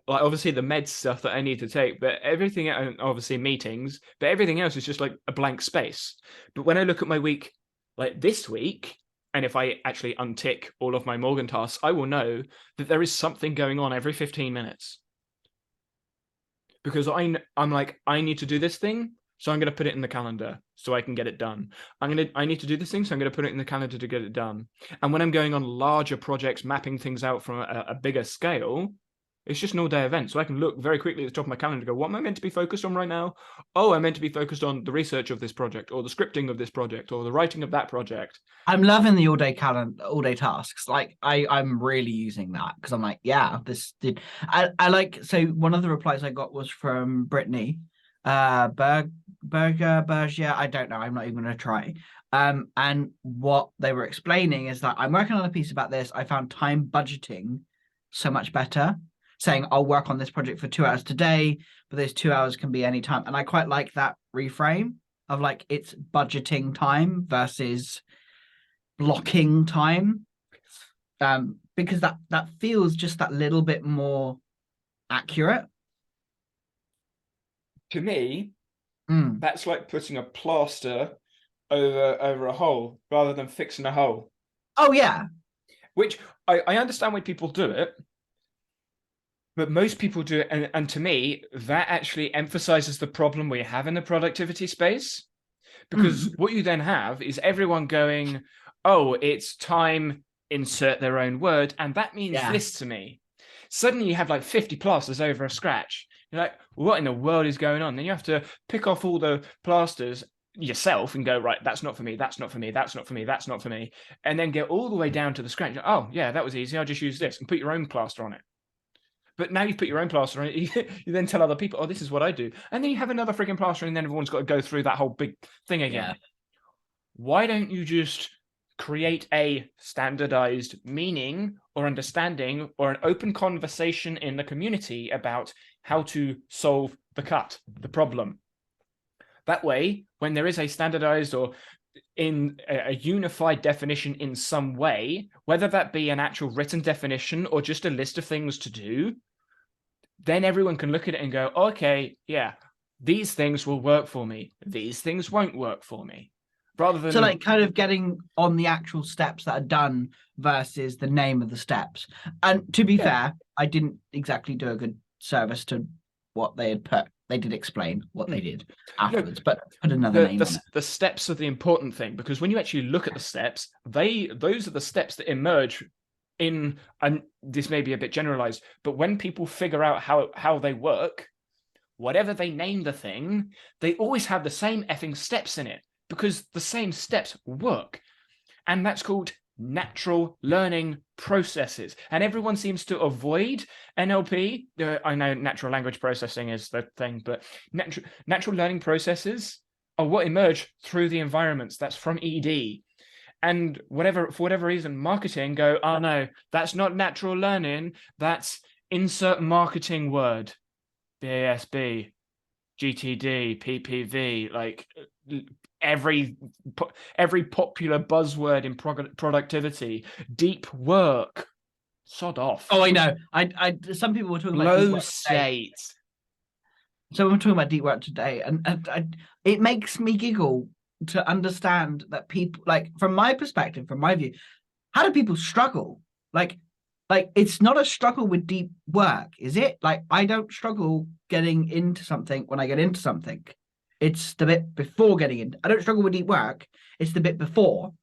like obviously the med stuff that I need to take, but everything, obviously meetings, but everything else is just like a blank space. But when I look at my week, like this week, and if I actually untick all of my Morgan tasks, I will know that there is something going on every 15 minutes. Because I'm like, I need to do this thing, so I'm going to put it in the calendar so I can get it done. I need to do this thing, so I'm going to put it in the calendar to get it done. And when I'm going on larger projects, mapping things out from a bigger scale, it's just an all-day event. So I can look very quickly at the top of my calendar and go, what am I meant to be focused on right now? Oh, I'm meant to be focused on the research of this project or the scripting of this project or the writing of that project. I'm loving the all day tasks. Like I'm really using that because I'm like, yeah, this did. I like. So one of the replies I got was from Brittany, Berger. I don't know. I'm not even going to try. And what they were explaining is that I'm working on a piece about this. I found time budgeting so much better. Saying I'll work on this project for 2 hours today, but those 2 hours can be any time. And I quite like that reframe of like it's budgeting time versus blocking time. Because that feels just that little bit more accurate. To me, that's like putting a plaster over a hole rather than fixing a hole. Oh yeah. Which I understand why people do it. But most people do it, and to me, that actually emphasizes the problem we have in the productivity space. Because what you then have is everyone going, oh, it's time, insert their own word, and that means this to me. Suddenly you have like 50 plasters over a scratch. You're like, what in the world is going on? Then you have to pick off all the plasters yourself and go, right, that's not for me, that's not for me, that's not for me, that's not for me. And then get all the way down to the scratch. Oh, yeah, that was easy. I'll just use this and put your own plaster on it. But now you've put your own plaster on it, you then tell other people, oh, this is what I do. And then you have another freaking plaster, and then everyone's got to go through that whole big thing again. Yeah. Why don't you just create a standardized meaning or understanding or an open conversation in the community about how to solve the problem? That way, when there is a standardized or in a unified definition in some way, whether that be an actual written definition or just a list of things to do, then everyone can look at it and go, okay, yeah, these things will work for me. These things won't work for me. Rather than... So like kind of getting on the actual steps that are done versus the name of the steps. And to be fair, I didn't exactly do a good service to what they had put. They did explain what they did afterwards, but put another name on it. The steps are the important thing, because when you actually look at the steps, those are the steps that emerge in, and this may be a bit generalized, but when people figure out how they work, whatever they name the thing, they always have the same effing steps in it, because the same steps work. And that's called natural learning processes. And everyone seems to avoid NLP. I know natural language processing is the thing, but natural learning processes are what emerge through the environments. That's from ED. And for whatever reason, marketing go, oh no, that's not natural learning. That's insert marketing word. BASB, GTD, PPV, like every popular buzzword in productivity, deep work, Sod off. Oh, I know. Some people were talking about deep Flow work today. state. So we're talking about deep work today, and it makes me giggle to understand that people, like, from my perspective, from my view, how do people struggle? Like, it's not a struggle with deep work, is it? Like, I don't struggle getting into something when I get into something. It's the bit before getting in. I don't struggle with deep work. It's the bit before.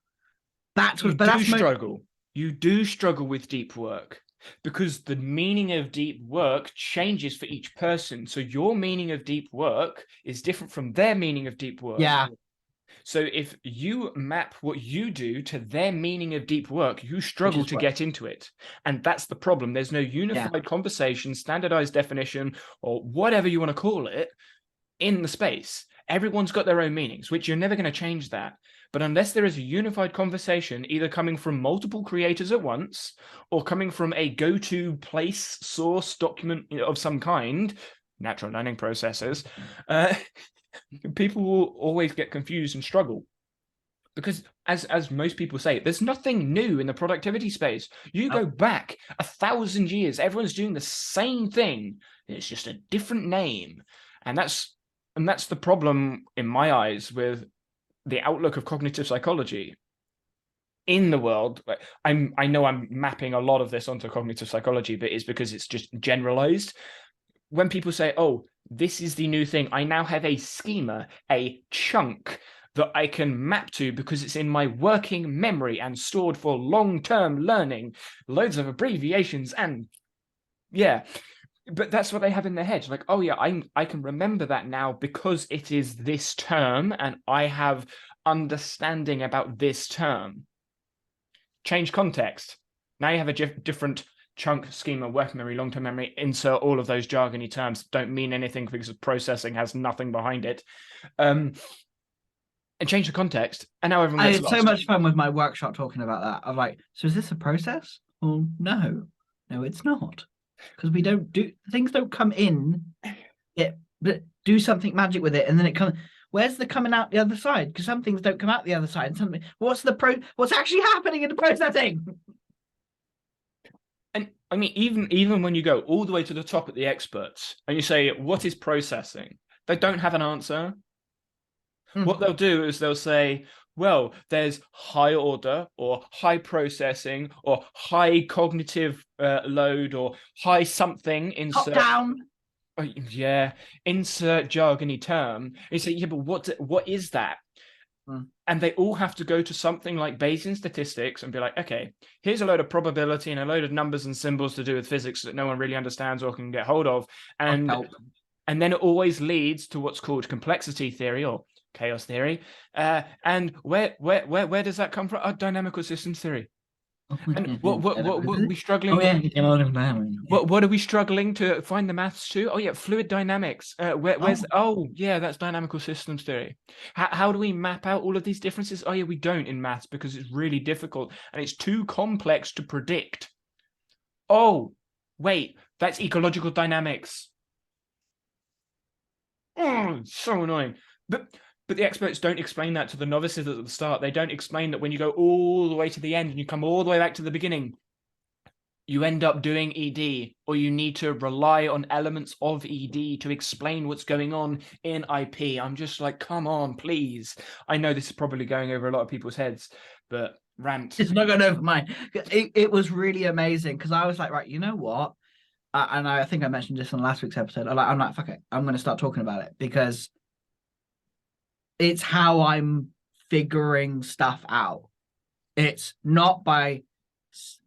That's You what, but do that's struggle. You do struggle with deep work because the meaning of deep work changes for each person. So your meaning of deep work is different from their meaning of deep work. Yeah. So if you map what you do to their meaning of deep work, you struggle to get into it. And that's the problem. There's no unified conversation, standardized definition, or whatever you want to call it in the space. Everyone's got their own meanings, which you're never going to change that. But unless there is a unified conversation, either coming from multiple creators at once or coming from a go-to place, source, document of some kind, natural learning processes, people will always get confused and struggle. Because as most people say, there's nothing new in the productivity space. You go back 1,000 years, everyone's doing the same thing. It's just a different name. And that's the problem in my eyes with the outlook of cognitive psychology in the world. I know I'm mapping a lot of this onto cognitive psychology, but it's because it's just generalized. When people say, oh, this is the new thing, I now have a schema, a chunk that I can map to because it's in my working memory and stored for long-term learning, loads of abbreviations, and yeah. But that's what they have in their head. Like, oh yeah, I can remember that now because it is this term and I have understanding about this term. Change context. Now you have a different chunk, schema, working memory, long-term memory. Insert all of those jargony terms that don't mean anything because processing has nothing behind it. And change the context. And now everyone gets I had lost. so much fun with my workshop talking about that. I'm like, so is this a process? Well, no, it's not. Because we don't do things don't come in it, but do something magic with it, and then it comes. Where's the coming out the other side? Because some things don't come out the other side. And something. What's actually happening in the processing? And I mean, even when you go all the way to the top at the experts and you say, what is processing? They don't have an answer. What they'll do is they'll say, well, there's high order or high processing or high cognitive load or high something. Top down. Yeah, insert jargony term. You say, yeah, but what is that? And they all have to go to something like Bayesian statistics and be like, okay, here's a load of probability and a load of numbers and symbols to do with physics that no one really understands or can get hold of. And then it always leads to what's called complexity theory or chaos theory. And where does that come from? Dynamical systems theory. And what are we struggling? What are we struggling to find the maths to? Oh yeah, fluid dynamics. Where's that's dynamical systems theory. How do we map out all of these differences? Oh yeah, we don't in maths because it's really difficult and it's too complex to predict. Oh wait, that's ecological dynamics. Oh, so annoying. But the experts don't explain that to the novices at the start. They don't explain that when you go all the way to the end and you come all the way back to the beginning, you end up doing ED, or you need to rely on elements of ED to explain what's going on in IP. I'm just like, come on, please. I know this is probably going over a lot of people's heads, but rant. It's not going over mine. It was really amazing because I was like, right, you know what? And I think I mentioned this on last week's episode. I'm like, fuck it. I'm going to start talking about it because it's how I'm figuring stuff out. It's not by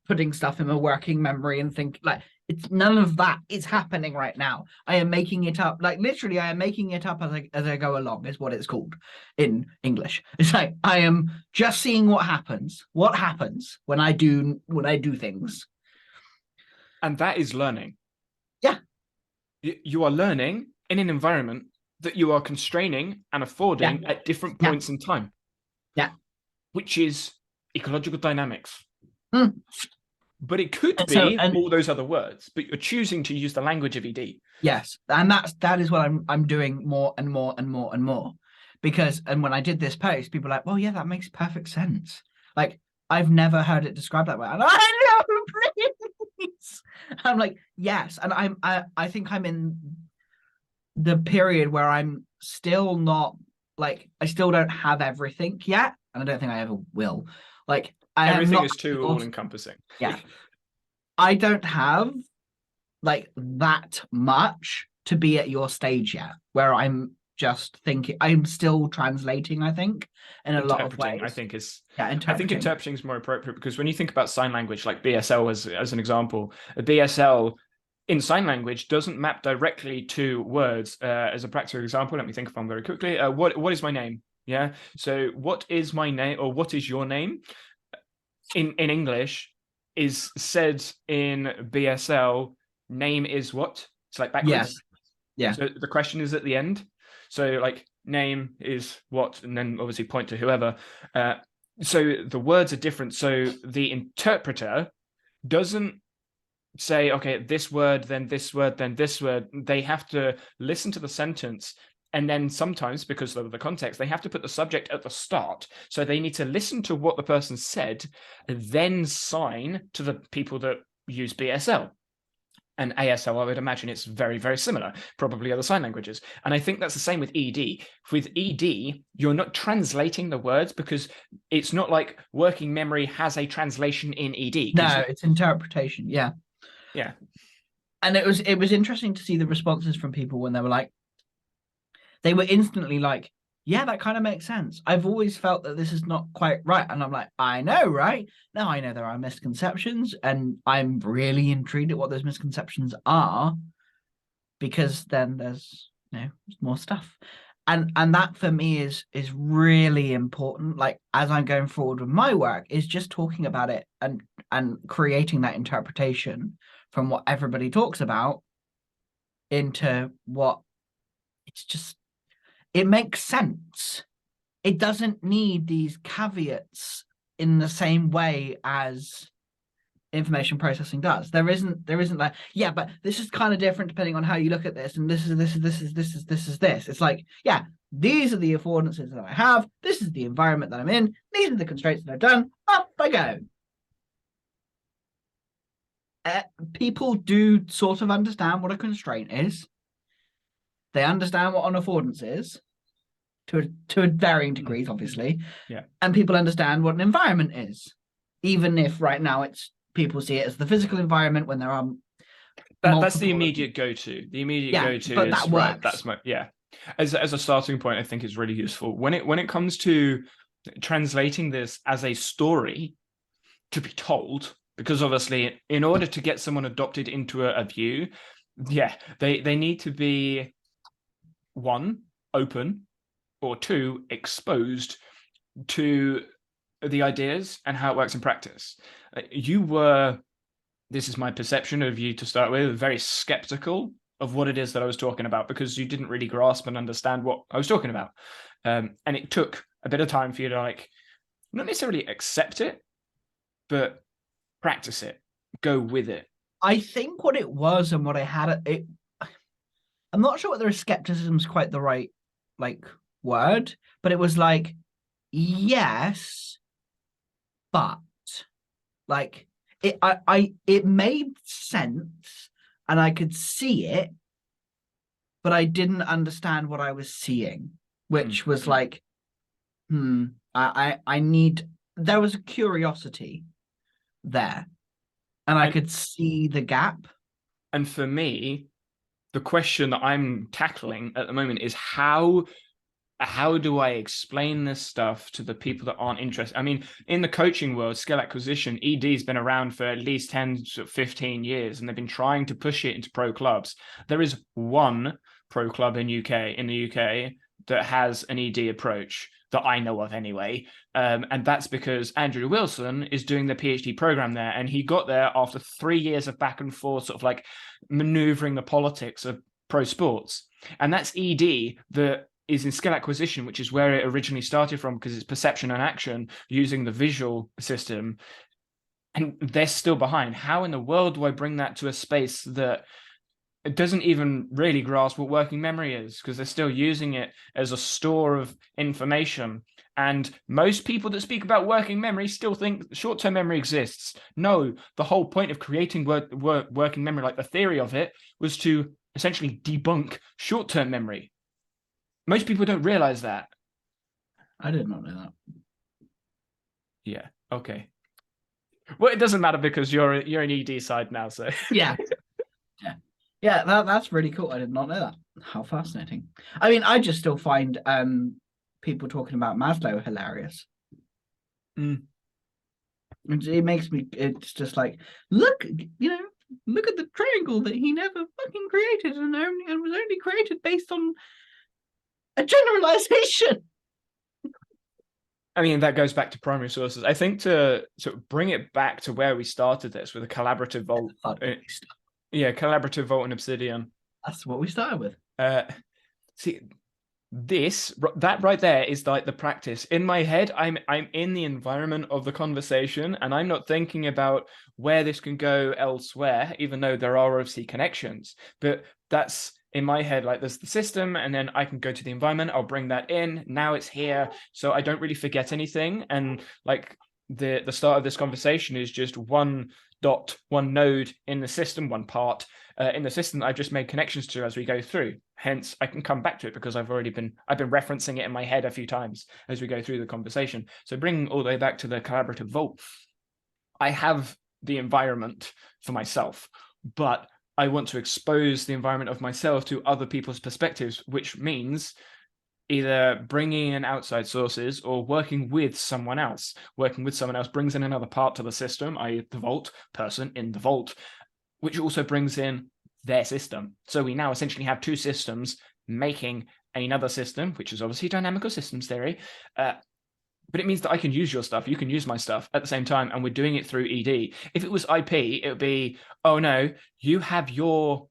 putting stuff in my working memory and think like it's none of that is happening right now. I am making it up. Like literally, I am making it up as I go along, is what it's called in English. It's like I am just seeing what happens when I do things. And that is learning. Yeah. You are learning in an environment that you are constraining and affording at different points in time. Yeah. Which is ecological dynamics. But it could be all those other words, but you're choosing to use the language of ED. Yes. And that is what I'm doing more and more and more and more. Because when I did this post, people were like, well, yeah, that makes perfect sense. Like I've never heard it described that way. And I know, I'm like, yes. And I think I'm in the period where I'm still not like, I still don't have everything yet. And I don't think I ever will. Like, I am Everything not, is too all encompassing. yeah, I don't have like that much to be at your stage yet, where I'm just thinking, I'm still translating, I think, in a lot of Interpreting, I ways. think is Yeah, I think interpreting. interpreting is more appropriate because when you think about sign language, like BSL as an example, a BSL in sign language doesn't map directly to words. As a practical example, let me think of one very quickly. What is my name? Yeah. So what is my name, or what is your name in English is said in BSL. Name is what? It's like Yeah, backwards. yeah, So the question is at the end. So like name is what, and then obviously point to whoever. So the words are different. So the interpreter doesn't say, okay, this word, then this word, then this word. They have to listen to the sentence. And then sometimes, because of the context, they have to put the subject at the start. So they need to listen to what the person said, and then sign to the people that use BSL. And ASL, I would imagine it's very, very similar, probably other sign languages. And I think that's the same with ED. With ED, you're not translating the words because it's not like working memory has a translation in ED. no, it's interpretation. Yeah. Yeah. And it was interesting to see the responses from people when they were instantly like, yeah, that kind of makes sense. I've always felt that this is not quite right. And I'm like, I know, right? Now I know there are misconceptions, and I'm really intrigued at what those misconceptions are, because then there's more stuff. And that for me is really important. Like, as I'm going forward with my work, is just talking about it and creating that interpretation from what everybody talks about into what it's just, it makes sense. It doesn't need these caveats in the same way as information processing does. There isn't like, yeah, but this is kind of different depending on how you look at this, and this is. It's like, yeah, these are the affordances that I have, this is the environment that I'm in, these are the constraints that I've done, up I go. People do sort of understand what a constraint is. They understand what an affordance is, to varying degrees, obviously. Yeah. And people understand what an environment is, even if right now it's people see it as the physical environment when there are That's the multiple. immediate go-to. The immediate Yeah, go-to but is that right. works. That's my yeah. As a starting point, I think is really useful when it comes to translating this as a story to be told, because obviously in order to get someone adopted into a view, yeah, they need to be one, open, or two, exposed to the ideas and how it works in practice. You were, this is my perception of you to start with, very skeptical of what it is that I was talking about because you didn't really grasp and understand what I was talking about. And it took a bit of time for you to like, not necessarily accept it, but practice it, go with it. I think what it was and what I had it. I'm not sure whether skepticism is quite the right like word, but it was like, yes, but like it made sense and I could see it, but I didn't understand what I was seeing, which was like, I need, there was a curiosity there, and I could see the gap. And for me, the question that I'm tackling at the moment is how do I explain this stuff to the people that aren't interested? I mean, in the coaching world, skill acquisition, ED's been around for at least 10 to 15 years, and they've been trying to push it into pro clubs. There is one pro club in the UK that has an ED approach that I know of anyway. And that's because Andrew Wilson is doing the PhD program there. And he got there after 3 years of back and forth, sort of like maneuvering the politics of pro sports. And that's ED that is in skill acquisition, which is where it originally started from, because it's perception and action using the visual system. And they're still behind. How in the world do I bring that to a space that it doesn't even really grasp what working memory is, because they're still using it as a store of information. And most people that speak about working memory still think short-term memory exists. No, the whole point of creating working memory, like the theory of it, was to essentially debunk short-term memory. Most people don't realize that. I did not know that. Yeah. Okay. Well, it doesn't matter because you're an ED side now, so Yeah. Yeah, that's really cool. I did not know that. How fascinating. I mean, I just still find people talking about Maslow hilarious. Mm. It makes me, it's just like, look, look at the triangle that he never fucking created and was only created based on a generalization. I mean, that goes back to primary sources. I think to bring it back to where we started this with a collaborative vault. Yeah, collaborative vault and Obsidian. That's what we started with. See, that right there is like the practice. In my head, I'm in the environment of the conversation, and I'm not thinking about where this can go elsewhere, even though there are obviously connections. But that's in my head, like there's the system, and then I can go to the environment, I'll bring that in. Now it's here, so I don't really forget anything. And like the start of this conversation is just one node in the system, one part in the system that I've just made connections to as we go through. Hence, I can come back to it because I've been referencing it in my head a few times as we go through the conversation. So bringing all the way back to the collaborative vault, I have the environment for myself, but I want to expose the environment of myself to other people's perspectives, which means either bringing in outside sources or working with someone else. Working with someone else brings in another part to the system, i.e. the vault, person in the vault, which also brings in their system. So we now essentially have two systems making another system, which is obviously dynamical systems theory. But it means that I can use your stuff, you can use my stuff at the same time, and we're doing it through ED. If it was IP, it would be, oh no, you have your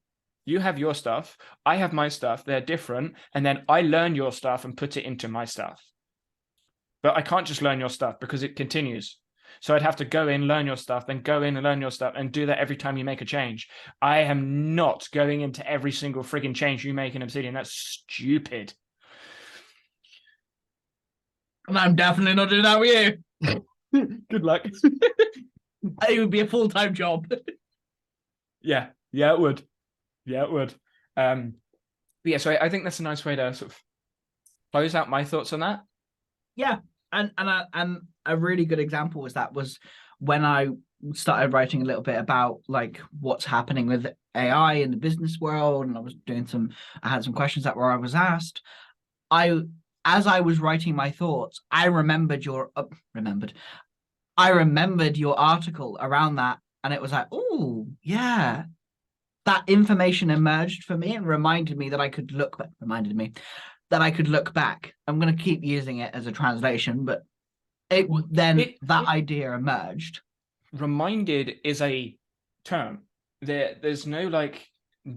stuff, I have my stuff, they're different, and then I learn your stuff and put it into my stuff. But I can't just learn your stuff because it continues. So I'd have to go in, learn your stuff, then go in and learn your stuff, and do that every time you make a change. I am not going into every single frigging change you make in Obsidian. That's stupid. And I'm definitely not doing that with you. Good luck. It would be a full-time job. Yeah, it would. Yeah, it would. Yeah, so I think that's a nice way to sort of close out my thoughts on that. Yeah, and a really good example was when I started writing a little bit about like what's happening with AI in the business world, and I had some questions that I was asked. As I was writing my thoughts, I remembered your article around that, and it was like, oh yeah, that information emerged for me and reminded me that I could look back. I'm going to keep using it as a translation, but that idea emerged. Reminded is a term. There's no like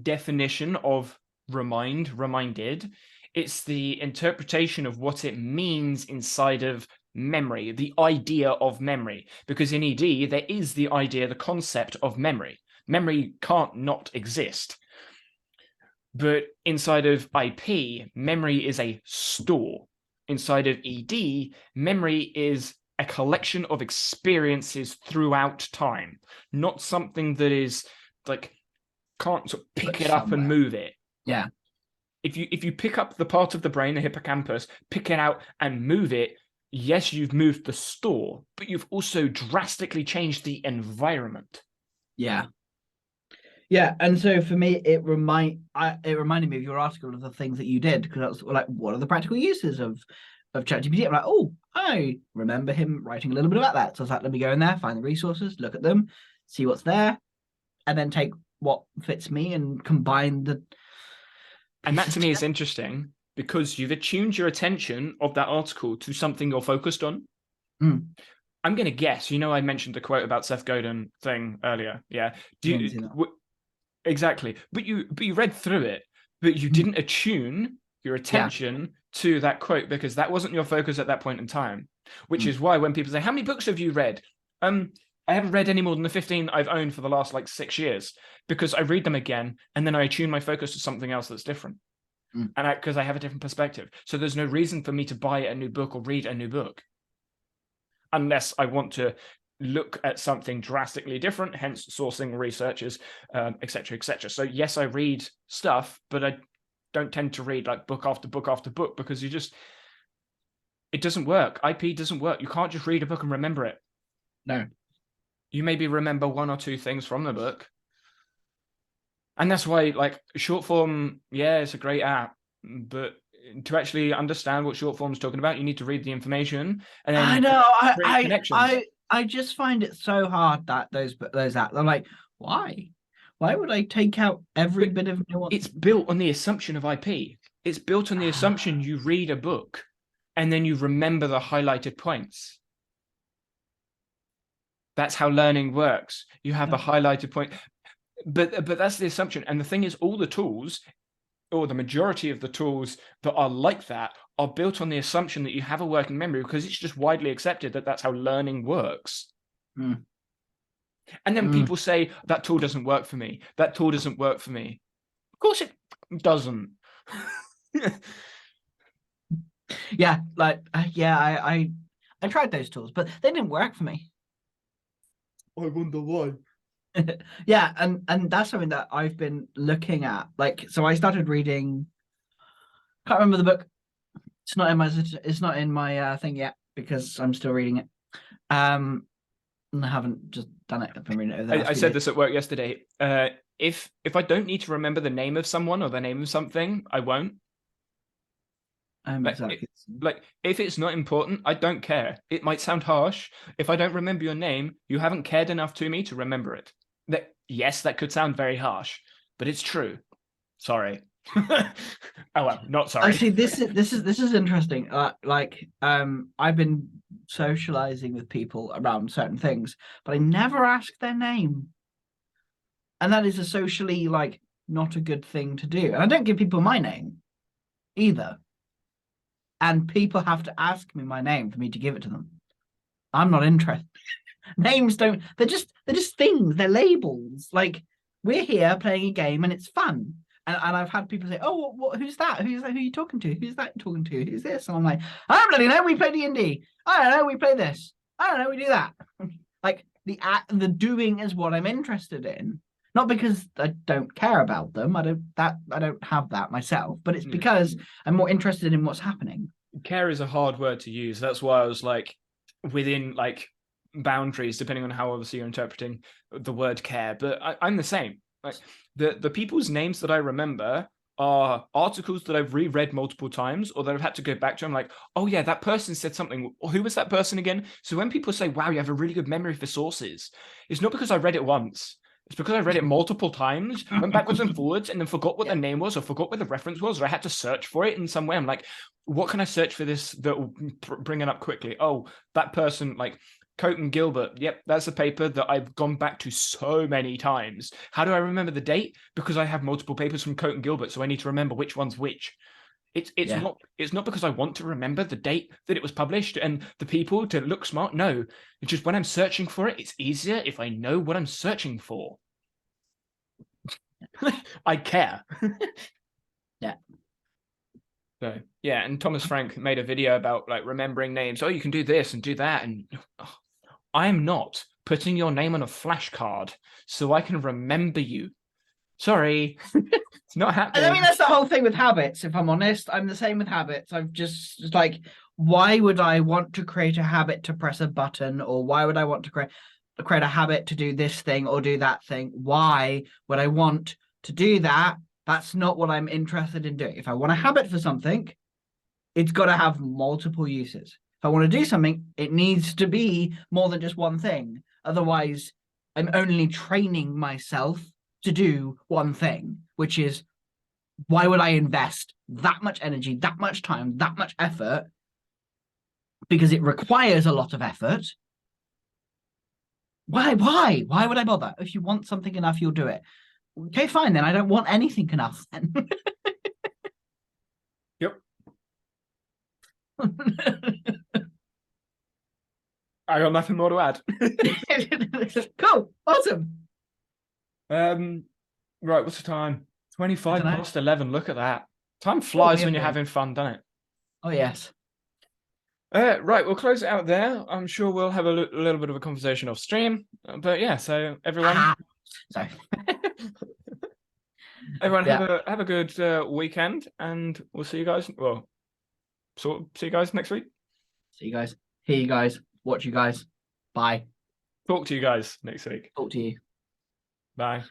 definition of reminded. It's the interpretation of what it means inside of memory, the idea of memory. Because in ED, there is the idea, the concept of memory. Memory can't not exist. But inside of IP, memory is a store. Inside of ED, memory is a collection of experiences throughout time, not something that is like can't sort of pick it up and move it. Yeah. If you pick up the part of the brain, the hippocampus, pick it out and move it, yes, you've moved the store, but you've also drastically changed the environment. Yeah. Yeah, and so for me, it reminded me of your article of the things that you did, because I was like, what are the practical uses of ChatGPT? I'm like, oh, I remember him writing a little bit about that. So I was like, let me go in there, find the resources, look at them, see what's there, and then take what fits me and combine the. And that to me is interesting because you've attuned your attention of that article to something you're focused on. Mm. I'm going to guess, I mentioned the quote about Seth Godin thing earlier. Yeah. Exactly. But you read through it, but you didn't attune your attention to that quote because that wasn't your focus at that point in time, which is why when people say, how many books have you read? I haven't read any more than the 15 I've owned for the last like 6 years, because I read them again and then I tune my focus to something else that's different. And because I have a different perspective. So there's no reason for me to buy a new book or read a new book, unless I want to look at something drastically different, hence sourcing researchers, etc., etc. So yes, I read stuff, but I don't tend to read like book after book after book, because it doesn't work. IP doesn't work. You can't just read a book and remember it. No. You maybe remember one or two things from the book. And that's why, like, short form, yeah, it's a great app, but to actually understand what short form's talking about, you need to read the information and then I know. create connections. I just find it so hard that those apps. I'm like, why? Why would I take out every bit of nuance? It's built on the assumption of IP. It's built on the assumption you read a book and then you remember the highlighted points. That's how learning works. You have a highlighted point. But that's the assumption. And the thing is, all the tools, or the majority of the tools that are like that, are built on the assumption that you have a working memory, because it's just widely accepted that that's how learning works. And then people say, that tool doesn't work for me. That tool doesn't work for me. Of course it doesn't. Yeah, like, I tried those tools, but they didn't work for me. I wonder why. Yeah, and that's something that I've been looking at. Like, so I started reading. Can't remember the book. It's not in my thing yet, because I'm still reading it. And I haven't just done it. I've been reading it over the last I few said days. this at work yesterday. If I don't need to remember the name of someone or the name of something, I won't. Exactly. Like, if it's not important, I don't care. It might sound harsh. If I don't remember your name, you haven't cared enough to me to remember it. Yes, that could sound very harsh, but it's true. Sorry. Oh well, not sorry. Actually, this is interesting. I've been socializing with people around certain things, but I never ask their name, and that is a socially, like, not a good thing to do. And I don't give people my name either. And people have to ask me my name for me to give it to them. I'm not interested. Names don't. They're just things. They're labels. Like, we're here playing a game and it's fun. And I've had people say, "Oh, who's that? Who's that? Who are you talking to? Who's that talking to? Who's this?" And I'm like, "I don't bloody know. We play D&D. I don't know. We play this. I don't know. We do that." Like, the doing is what I'm interested in. Not because I don't care about them. I don't have that myself. But it's because I'm more interested in what's happening. Care is a hard word to use. That's why I was like, within like boundaries, depending on how obviously you're interpreting the word care. But I'm the same. Like, the people's names that I remember are articles that I've reread multiple times, or that I've had to go back to. I'm like, oh yeah, that person said something. Who was that person again? So when people say, wow, you have a really good memory for sources, it's not because I read it once. It's because I read it multiple times, went backwards and forwards, and then forgot what the name was, or forgot where the reference was, or I had to search for it in some way. I'm like, what can I search for this that will bring it up quickly? Oh, that person, like Coate and Gilbert. Yep, that's a paper that I've gone back to so many times. How do I remember the date? Because I have multiple papers from Coate and Gilbert, so I need to remember which one's which. It's not because I want to remember the date that it was published and the people to look smart. No, it's just when I'm searching for it, it's easier if I know what I'm searching for. I care. Yeah. So yeah, and Thomas Frank made a video about like remembering names. Oh, you can do this and do that, and I am not putting your name on a flashcard so I can remember you. Sorry. It's not happening. I mean, that's the whole thing with habits. If I'm honest, I'm the same with habits. I've just like, why would I want to create a habit to press a button, or why would I want to create a habit to do this thing or do that thing? Why would I want to do that? That's not what I'm interested in doing. If I want a habit for something, it's got to have multiple uses. If I want to do something, it needs to be more than just one thing. Otherwise, I'm only training myself to do one thing, which is, why would I invest that much energy, that much time, that much effort? Because it requires a lot of effort. Why would I bother? If you want something enough, you'll do it. Okay, fine, then I don't want anything enough then. Yep. I got nothing more to add. Cool. Awesome. Right, what's the time? 25 dunno. past 11. Look at that. Time flies when you're yeah. having fun, doesn't it? Oh, yes. Right, we'll close it out there. I'm sure we'll have a little bit of a conversation off stream. But yeah, so everyone, Sorry. everyone Yeah. have a good weekend, and we'll see you guys. Well, see you guys next week. See you guys. Hear you guys. Watch you guys. Bye. Talk to you guys next week. Talk to you. Bye.